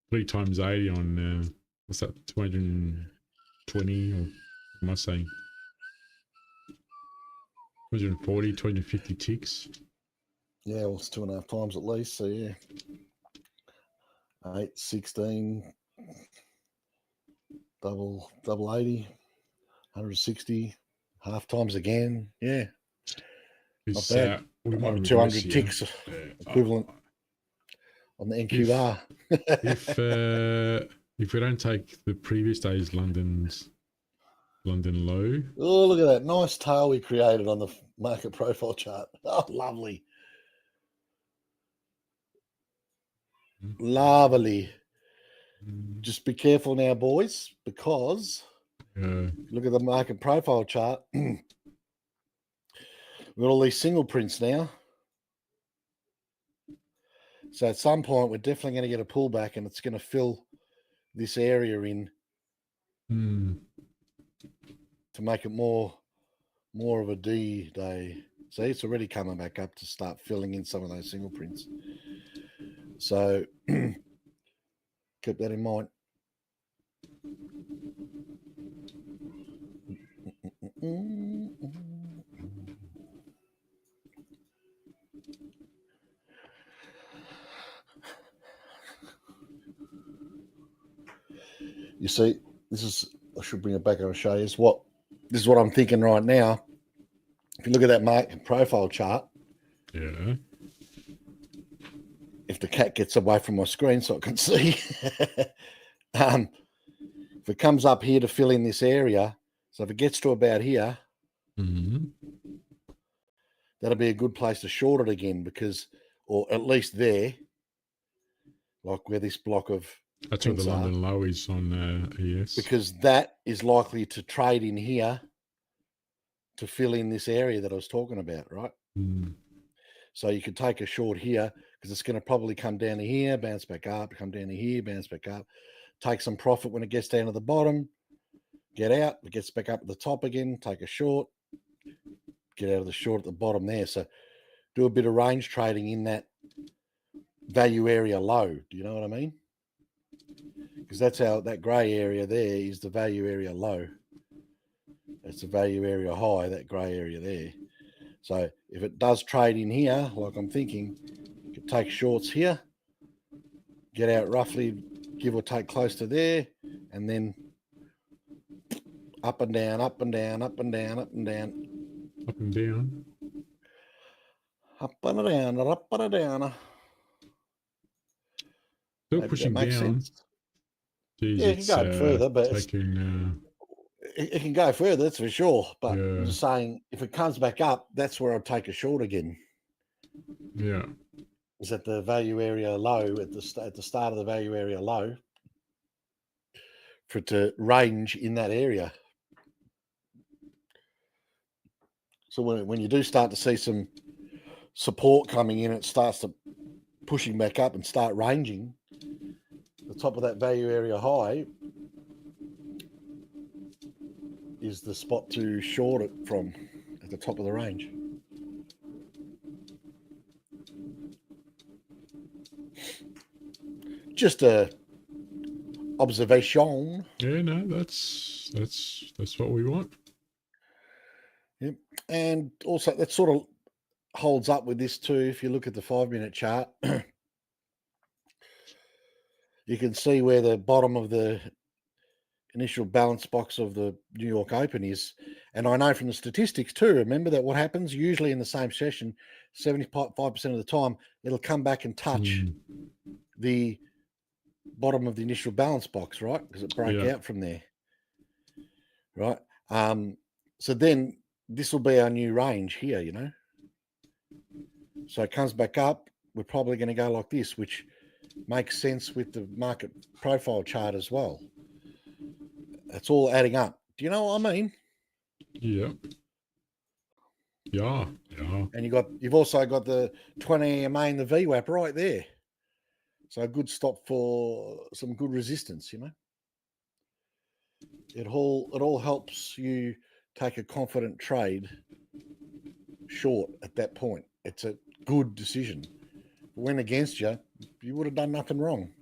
3 times 80 on what's that, 220, or what am I saying? 240, 250 ticks. Yeah, well, it's 2.5 times at least. So yeah, 8, 16, double 80, 160, half times again. Yeah, not bad. Over 200 ticks equivalent on the NQR. If we don't take the previous day's London low. Oh, look at that nice tail we created on the market profile chart. Oh, lovely. Lovely. Just be careful now, boys, because look at the market profile chart. We've got all these single prints now. So at some point, we're definitely going to get a pullback, and it's going to fill this area in to make it more of a D day. See, it's already coming back up to start filling in some of those single prints. So keep that in mind. You see, this is, I should bring it back and show you this is what I'm thinking right now. If you look at that market profile chart, yeah. If the cat gets away from my screen so I can see, if it comes up here to fill in this area, so if it gets to about here, that'll be a good place to short it again, because, or at least there, like where this block of that's where the London low is on ES, because that is likely to trade in here to fill in this area that I was talking about, right? So you could take a short here, because it's going to probably come down to here, bounce back up, come down to here, bounce back up, take some profit when it gets down to the bottom, get out, it gets back up at the top again, take a short, get out of the short at the bottom there. So do a bit of range trading in that value area low. Do you know what I mean? Because that's how that grey area there is the value area low. It's the value area high, that grey area there. So if it does trade in here, like I'm thinking, you could take shorts here, get out roughly, give or take close to there, and then up and down, up and down, up and down, up and down. Up and down. Up and down, up and down. Still pushing down. Sense. Jeez, yeah, it can go further, but taking, it can go further, that's for sure. But I'm just saying, if it comes back up, that's where I'll take a short again. Yeah. Is at the value area low, at the start of the value area low, for it to range in that area. So when you do start to see some support coming in, it starts to pushing back up and start ranging. The top of that value area high is the spot to short it from, at the top of the range. Just a observation. Yeah, no, that's what we want. Yep. And also that sort of holds up with this too. If you look at the 5-minute chart, you can see where the bottom of the initial balance box of the New York Open is. And I know from the statistics too, remember that what happens usually in the same session, 75% of the time, it'll come back and touch the bottom of the initial balance box, right? Because it broke out from there, right? So then this will be our new range here, you know. So it comes back up. We're probably going to go like this, which makes sense with the market profile chart as well. It's all adding up. Do you know what I mean? Yeah. Yeah. And you've also got the 20 EMA and the VWAP right there. So a good stop for some good resistance, you know. It all helps you take a confident trade short at that point. It's a good decision. If it went against you, you would have done nothing wrong.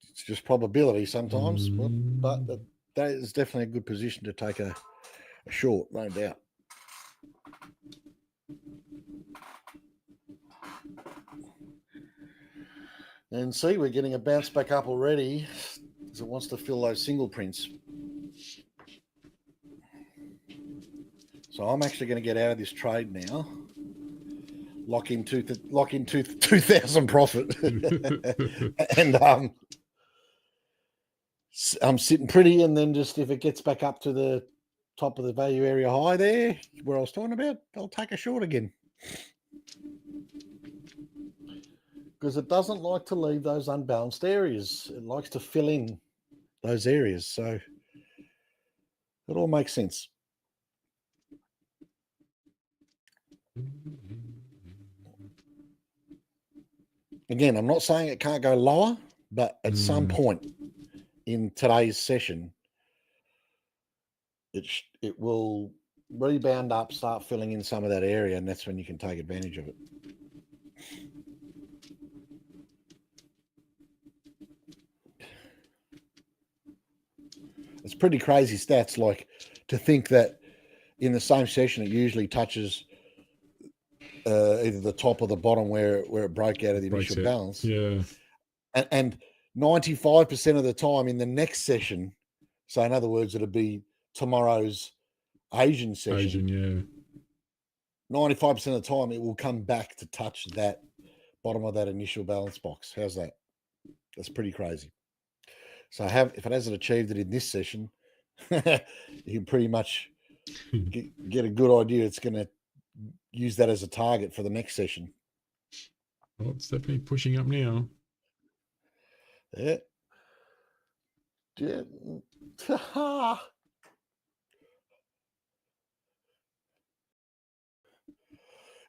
It's just probability sometimes, but that is definitely a good position to take a short, no doubt. And see, we're getting a bounce back up already because it wants to fill those single prints. So I'm actually going to get out of this trade now. Lock in 2,000 profit, and I'm sitting pretty. And then just if it gets back up to the top of the value area high there, where I was talking about, I'll take a short again. Because it doesn't like to leave those unbalanced areas. It likes to fill in those areas. So it all makes sense. Again, I'm not saying it can't go lower, but at some point in today's session, it will rebound up, start filling in some of that area, and that's when you can take advantage of it. It's pretty crazy stats, like to think that in the same session it usually touches either the top or the bottom where it broke out of the initial balance. Yeah. And 95% of the time in the next session, so in other words, it'll be tomorrow's Asian session. 95% of the time it will come back to touch that bottom of that initial balance box. How's that? That's pretty crazy. So if it hasn't achieved it in this session, you can pretty much get a good idea it's going to use that as a target for the next session. Well, it's definitely pushing up now. Yeah.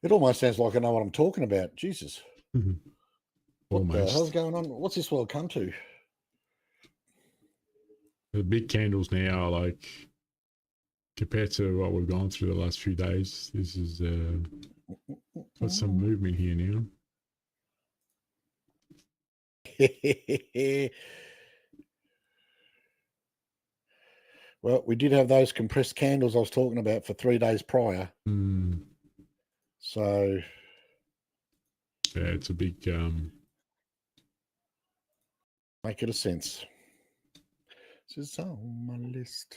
It almost sounds like I know what I'm talking about. Jesus. What the hell's going on? What's this world come to? The big candles now, like compared to what we've gone through the last few days, this is got some movement here now. Well, we did have those compressed candles I was talking about for 3 days prior. So yeah, it's a big make it a sense. This is on my list.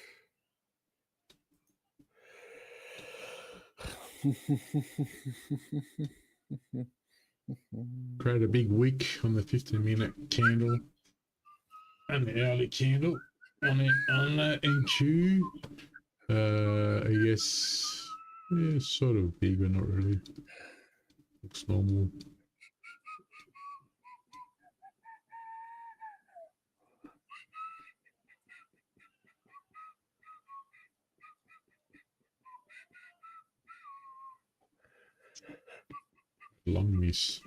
Create a big wick on the 15-minute candle and the hourly candle on that NQ. I guess yeah, sort of big, but not really. Looks normal. Long miss.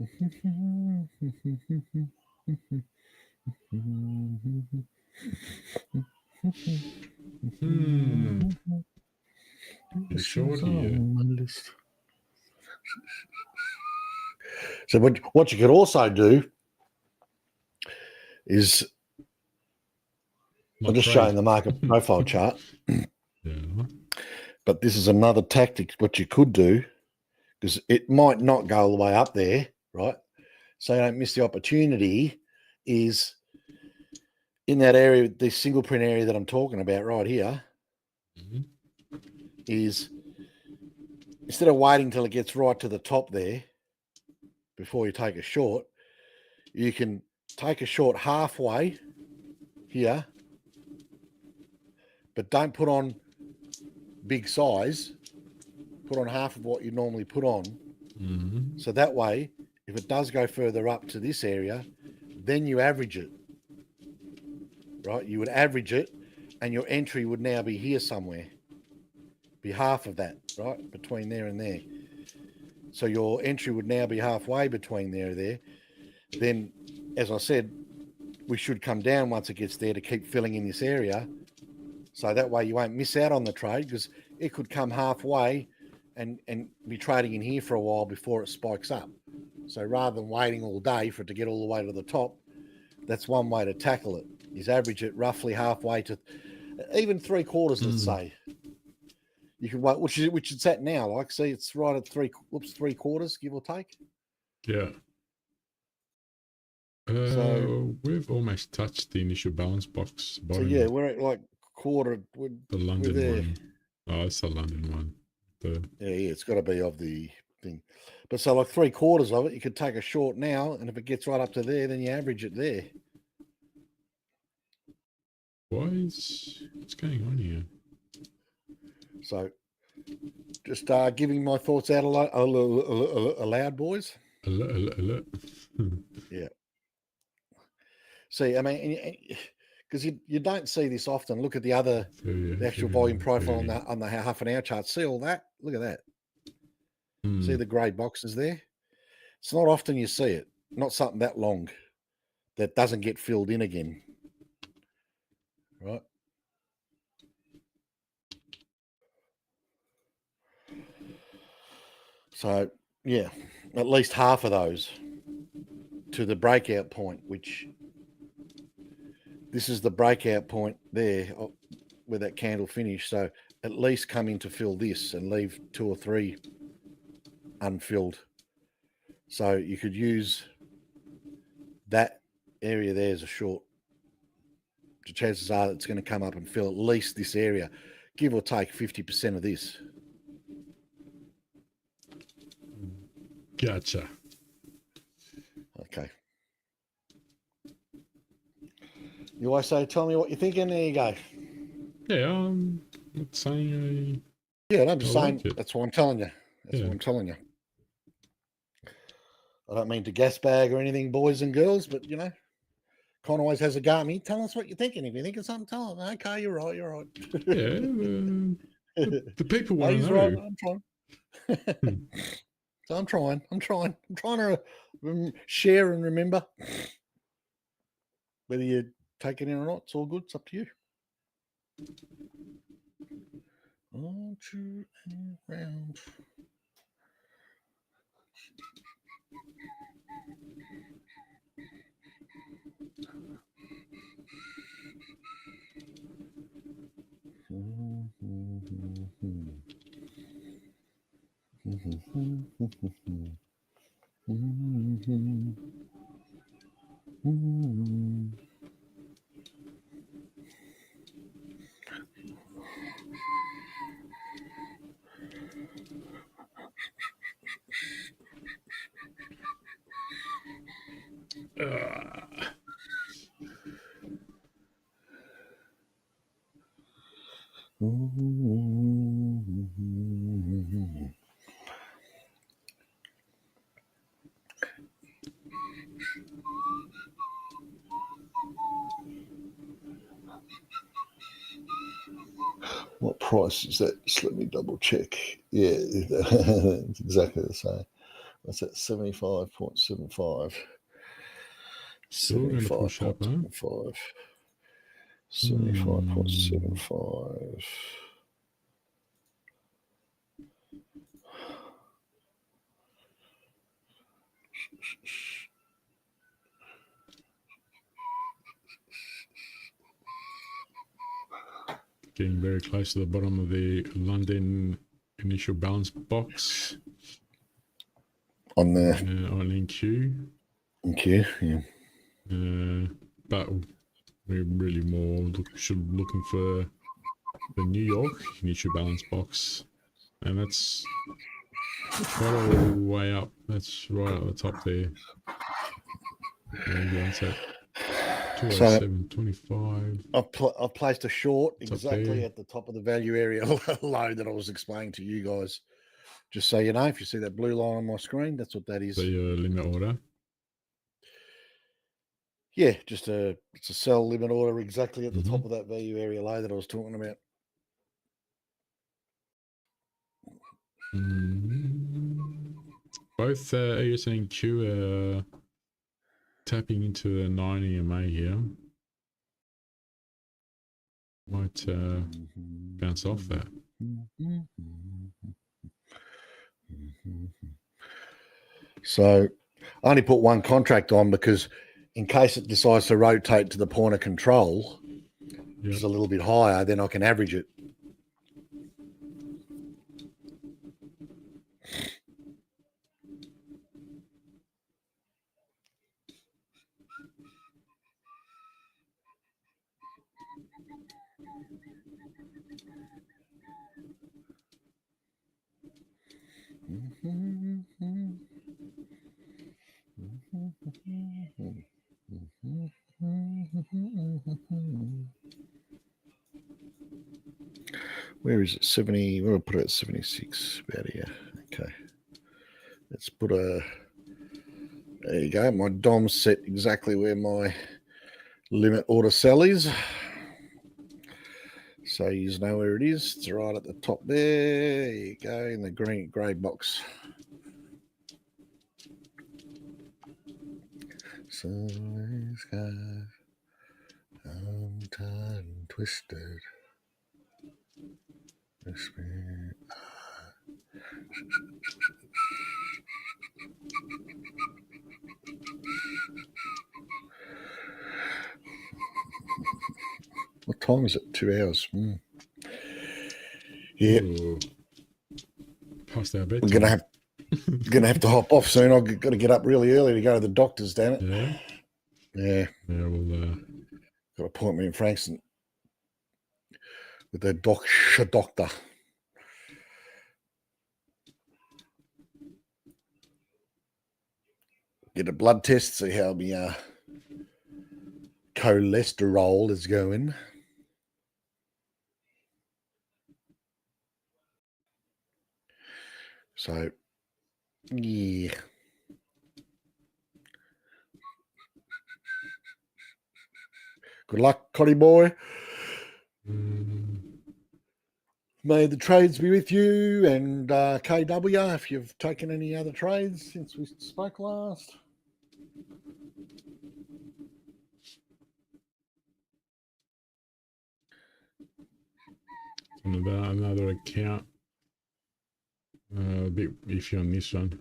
You sure here? So what you could also do is, I'm just showing the market profile chart. Yeah. But this is another tactic. What you could do, because it might not go all the way up there, right? So you don't miss the opportunity, is in that area, the single print area that I'm talking about right here, is instead of waiting till it gets right to the top there before you take a short, you can take a short halfway here, but don't put on big size. Put on half of what you normally put on. So that way, if it does go further up to this area, then you average it, right? You would average it, and your entry would now be here somewhere. Be half of that, right? Between there and there. So your entry would now be halfway between there and there. Then, as I said, we should come down once it gets there to keep filling in this area. So that way you won't miss out on the trade, because it could come halfway and be trading in here for a while before it spikes up. So rather than waiting all day for it to get all the way to the top, that's one way to tackle it, is average it roughly halfway to even 3/4, let's say. You can wait, which it's at now. Like, see, it's right at 3/4, give or take. Yeah. So we've almost touched the initial balance box bottom. So yeah, we're at like quarter. The London one. Oh, it's the London one. Yeah, it's got to be of the thing. But so like 3/4 of it, you could take a short now, and if it gets right up to there, then you average it there. What's going on here? So just giving my thoughts out aloud, boys. Yeah. See, I mean, because you don't see this often. Look at the other, the actual volume profile on the half an hour chart. See all that? Look at that. See the grey boxes there? It's not often you see it. Not something that long that doesn't get filled in again. Right? So, yeah, at least half of those to the breakout point, which this is the breakout point there where that candle finished. So at least come in to fill this and leave 2 or 3 unfilled. So you could use that area there as a short. The chances are it's going to come up and fill at least this area, give or take 50% of this. Gotcha. Okay. You always say, tell me what you're thinking. There you go. Yeah, I'm not saying yeah, I'm just saying. Like that's what I'm telling you. That's what I'm telling you. I don't mean to gas bag or anything, boys and girls, but you know, Con always has a go at me. Tell us what you're thinking. If you're thinking something, tell them. Okay, you're right. You're right. Yeah, the people want to know. Right. I'm trying. So I'm trying. I'm trying to share and remember. Whether you take it in or not, it's all good. It's up to you. On to round. What price is that? Just let me double check. Yeah, it's exactly the same. That's at 75.75. Still going to push up, huh? 75.75. Getting very close to the bottom of the London initial balance box. On the on NQ. NQ, yeah. But we're really more looking for the New York initial balance box, and that's quite a way up. That's right at the top there. There you go. It's at 207.25. I've placed a short exactly at the top of the value area low that I was explaining to you guys. Just so you know, if you see that blue line on my screen, that's what that is. So your limit order? Yeah, it's a sell limit order exactly at the top of that value area low that I was talking about. Both ES and NQ are tapping into the 90 MA here. Might bounce off that. So I only put one contract on because in case it decides to rotate to the point of control, which is a little bit higher, then I can average it. Where is it? 70. We'll put it at 76 about here. Okay. Let's put a. There you go. My DOM's set exactly where my limit order sell is. So you know where it is. It's right at the top there. There you go, in the grey box. So let's go. I'm tired and twisted. What time is it? 2 hours. Yeah. Ooh. Past our bedtime. We're gonna have to hop off soon. I've got to get up really early to go to the doctor's, damn it. Yeah. We'll got an appointment in Frankston with the doctor. Get a blood test, see how my cholesterol is going. So, yeah. Good luck, Cotty boy. May the trades be with you, and KW, if you've taken any other trades since we spoke last. Another account. A bit iffy on this one.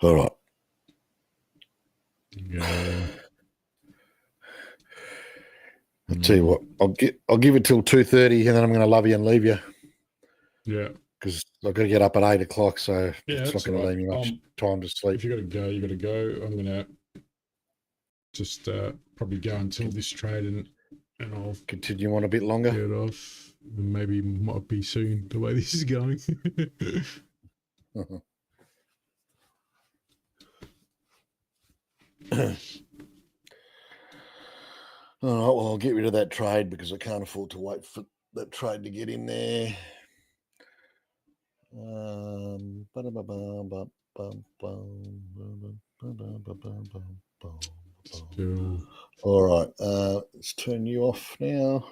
All right. Yeah. I'll tell you what, I'll give it till 2:30, and then I'm going to love you and leave you. Yeah. Because I've got to get up at 8 o'clock, so it's not going to right. leave me much time to sleep. If you got to go, you got to go. I'm going to just probably go until this trade, and I'll continue on a bit longer. Get off. Maybe might be soon the way this is going. All right, well, I'll get rid of that trade because I can't afford to wait for that trade to get in there. Still. All right, let's turn you off now.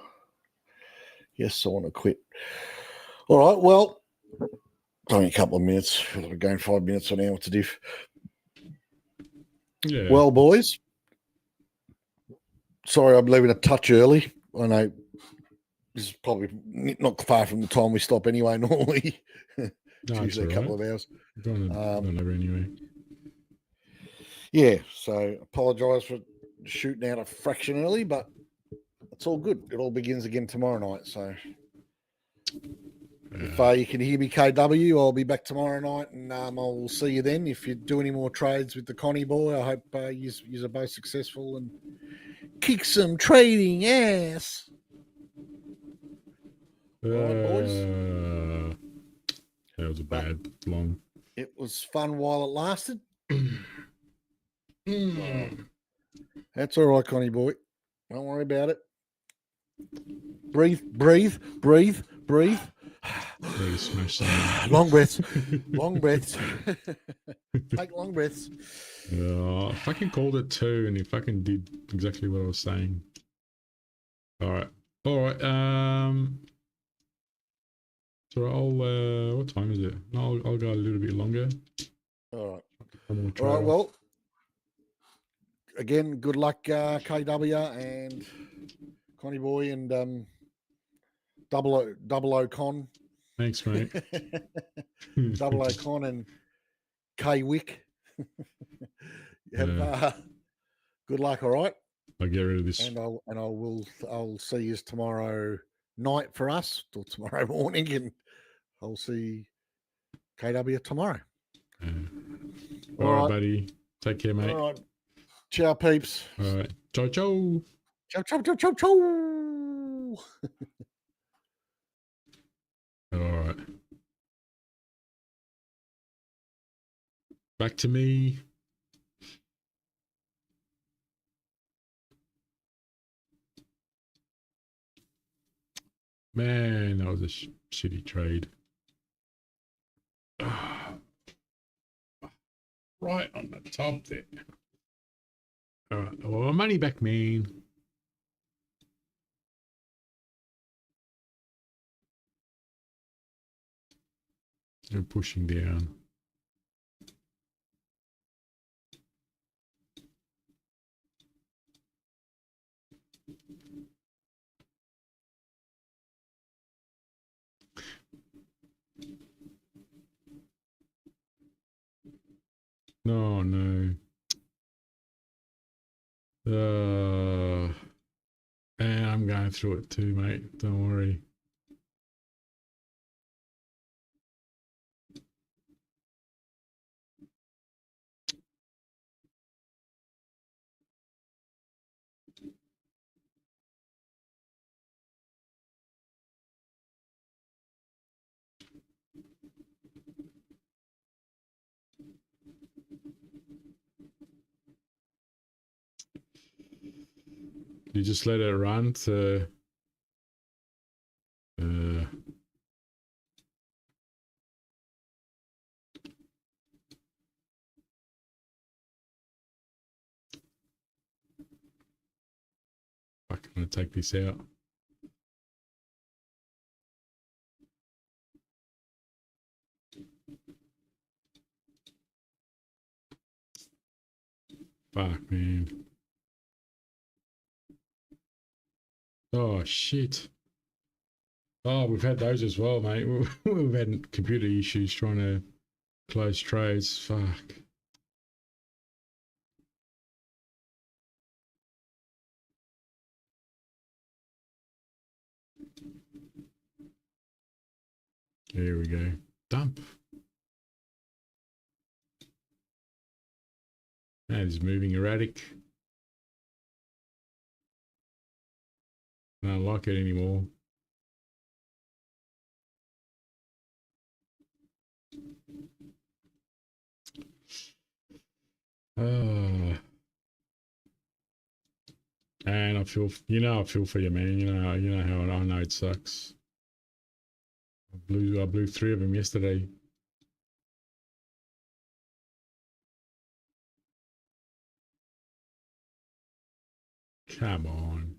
Yes, I want to quit. All right, well, only a couple of minutes. We're going 5 minutes an hour to diff. Yeah. Well, boys, sorry I'm leaving a touch early. I know this is probably not far from the time we stop anyway, normally. No, it's usually a couple of hours. Gone over anyway. Yeah, so apologise for shooting out a fraction early, but it's all good. It all begins again tomorrow night. So if you can hear me, KW, I'll be back tomorrow night, and I'll see you then. If you do any more trades with the Connie boy, I hope you are both successful and kick some trading ass. All right, boys. That was a bad long. It was fun while it lasted. That's all right, Connie boy. Don't worry about it. Breathe, breathe, breathe, breathe. Really smash that. Long breaths. Long breaths. Take long breaths. I fucking called it too, and he fucking did exactly what I was saying. All right. So I'll what time is it? No, I'll go a little bit longer. All right. Well, again, good luck, KW and Connie boy and double O Con. Thanks, mate. Double O Con and K Wick. Good luck. All right. I'll get rid of this, and I'll see you tomorrow night for us, or tomorrow morning, and I'll see KW tomorrow. All right, buddy. Take care, mate. All right. Ciao, peeps. All right. Ciao, ciao. Ciao, ciao, ciao, ciao, ciao. All right. Back to me. Man, that was a shitty trade. Right on the top there. All right. Well, money back, man. I'm pushing down. No, no. And I'm going through it too, mate. Don't worry. You just let it run to fuck, I'm gonna take this out. Fuck, man. Oh shit. Oh, we've had those as well, mate. We've had computer issues trying to close trades. Fuck. There we go. Dump. That is moving erratic. I don't like it anymore. And I feel for you, man. You know how I know it sucks. I blew 3 of them yesterday. Come on.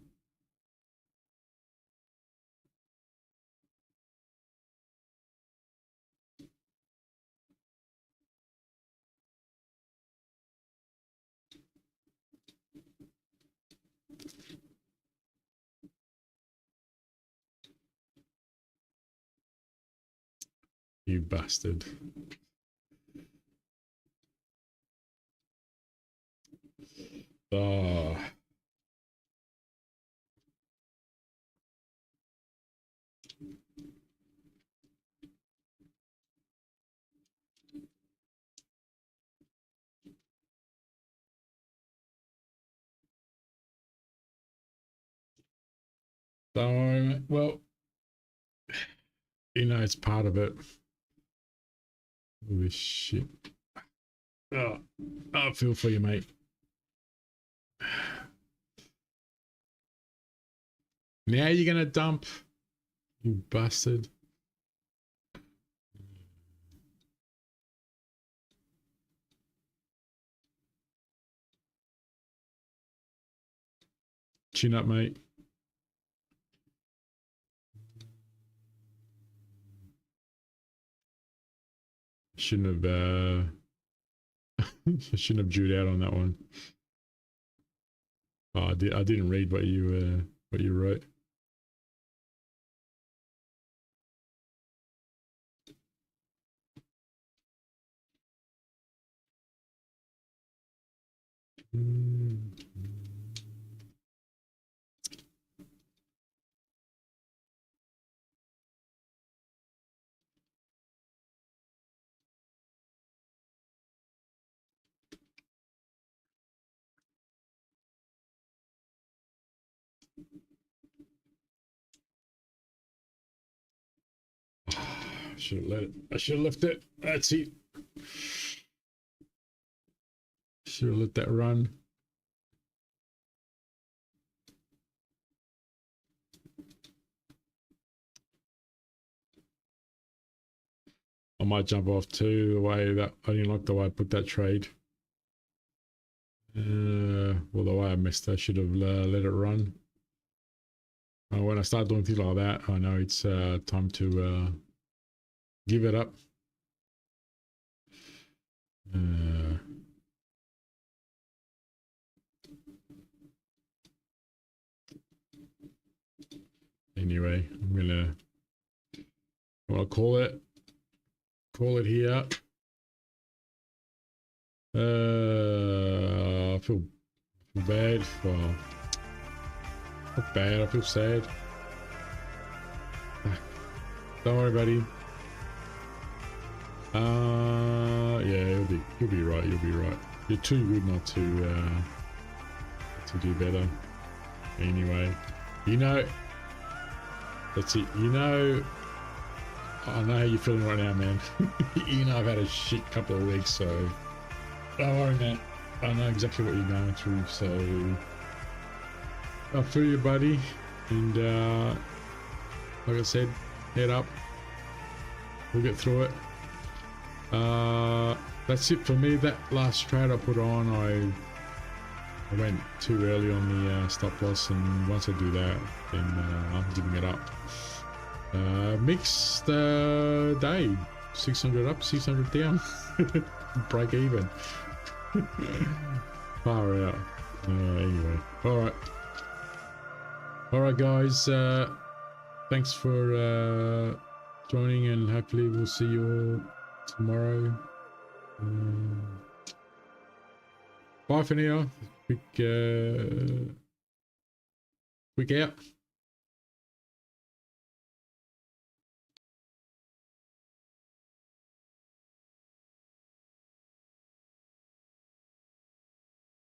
You bastard. Oh. So, well, you know, it's part of it. Holy shit. Oh, I feel for you, mate. Now you're gonna dump, you bastard. Chin up, mate. Shouldn't have shouldn't have jewed out on that one. Oh, I didn't read what you wrote. Should have let it. I should have left it. That's it. Should have let that run. I might jump off too. The way that I didn't like the way I put that trade. Well, the way I missed, I should have let it run. When I start doing things like that, I know it's time to give it up. Anyway, I'm gonna call it here. I feel bad. Well, not bad. I feel sad. Don't worry, buddy. Yeah, you'll be right. You'll be right. You're too good not to do better. Anyway, you know, that's it. You know, I know how you're feeling right now, man. You know, I've had a shit couple of weeks, so don't worry, man. I know exactly what you're going through, so I feel you, buddy. And like I said, head up. We'll get through it. That's it for me. That last trade I put on, I went too early on the stop loss, and once I do that, then I'm giving it up. Mixed day, 600 up, 600 down, break even. Far out. Anyway, all right, guys. Thanks for joining, and hopefully we'll see you all tomorrow. Bye for now. Quick out.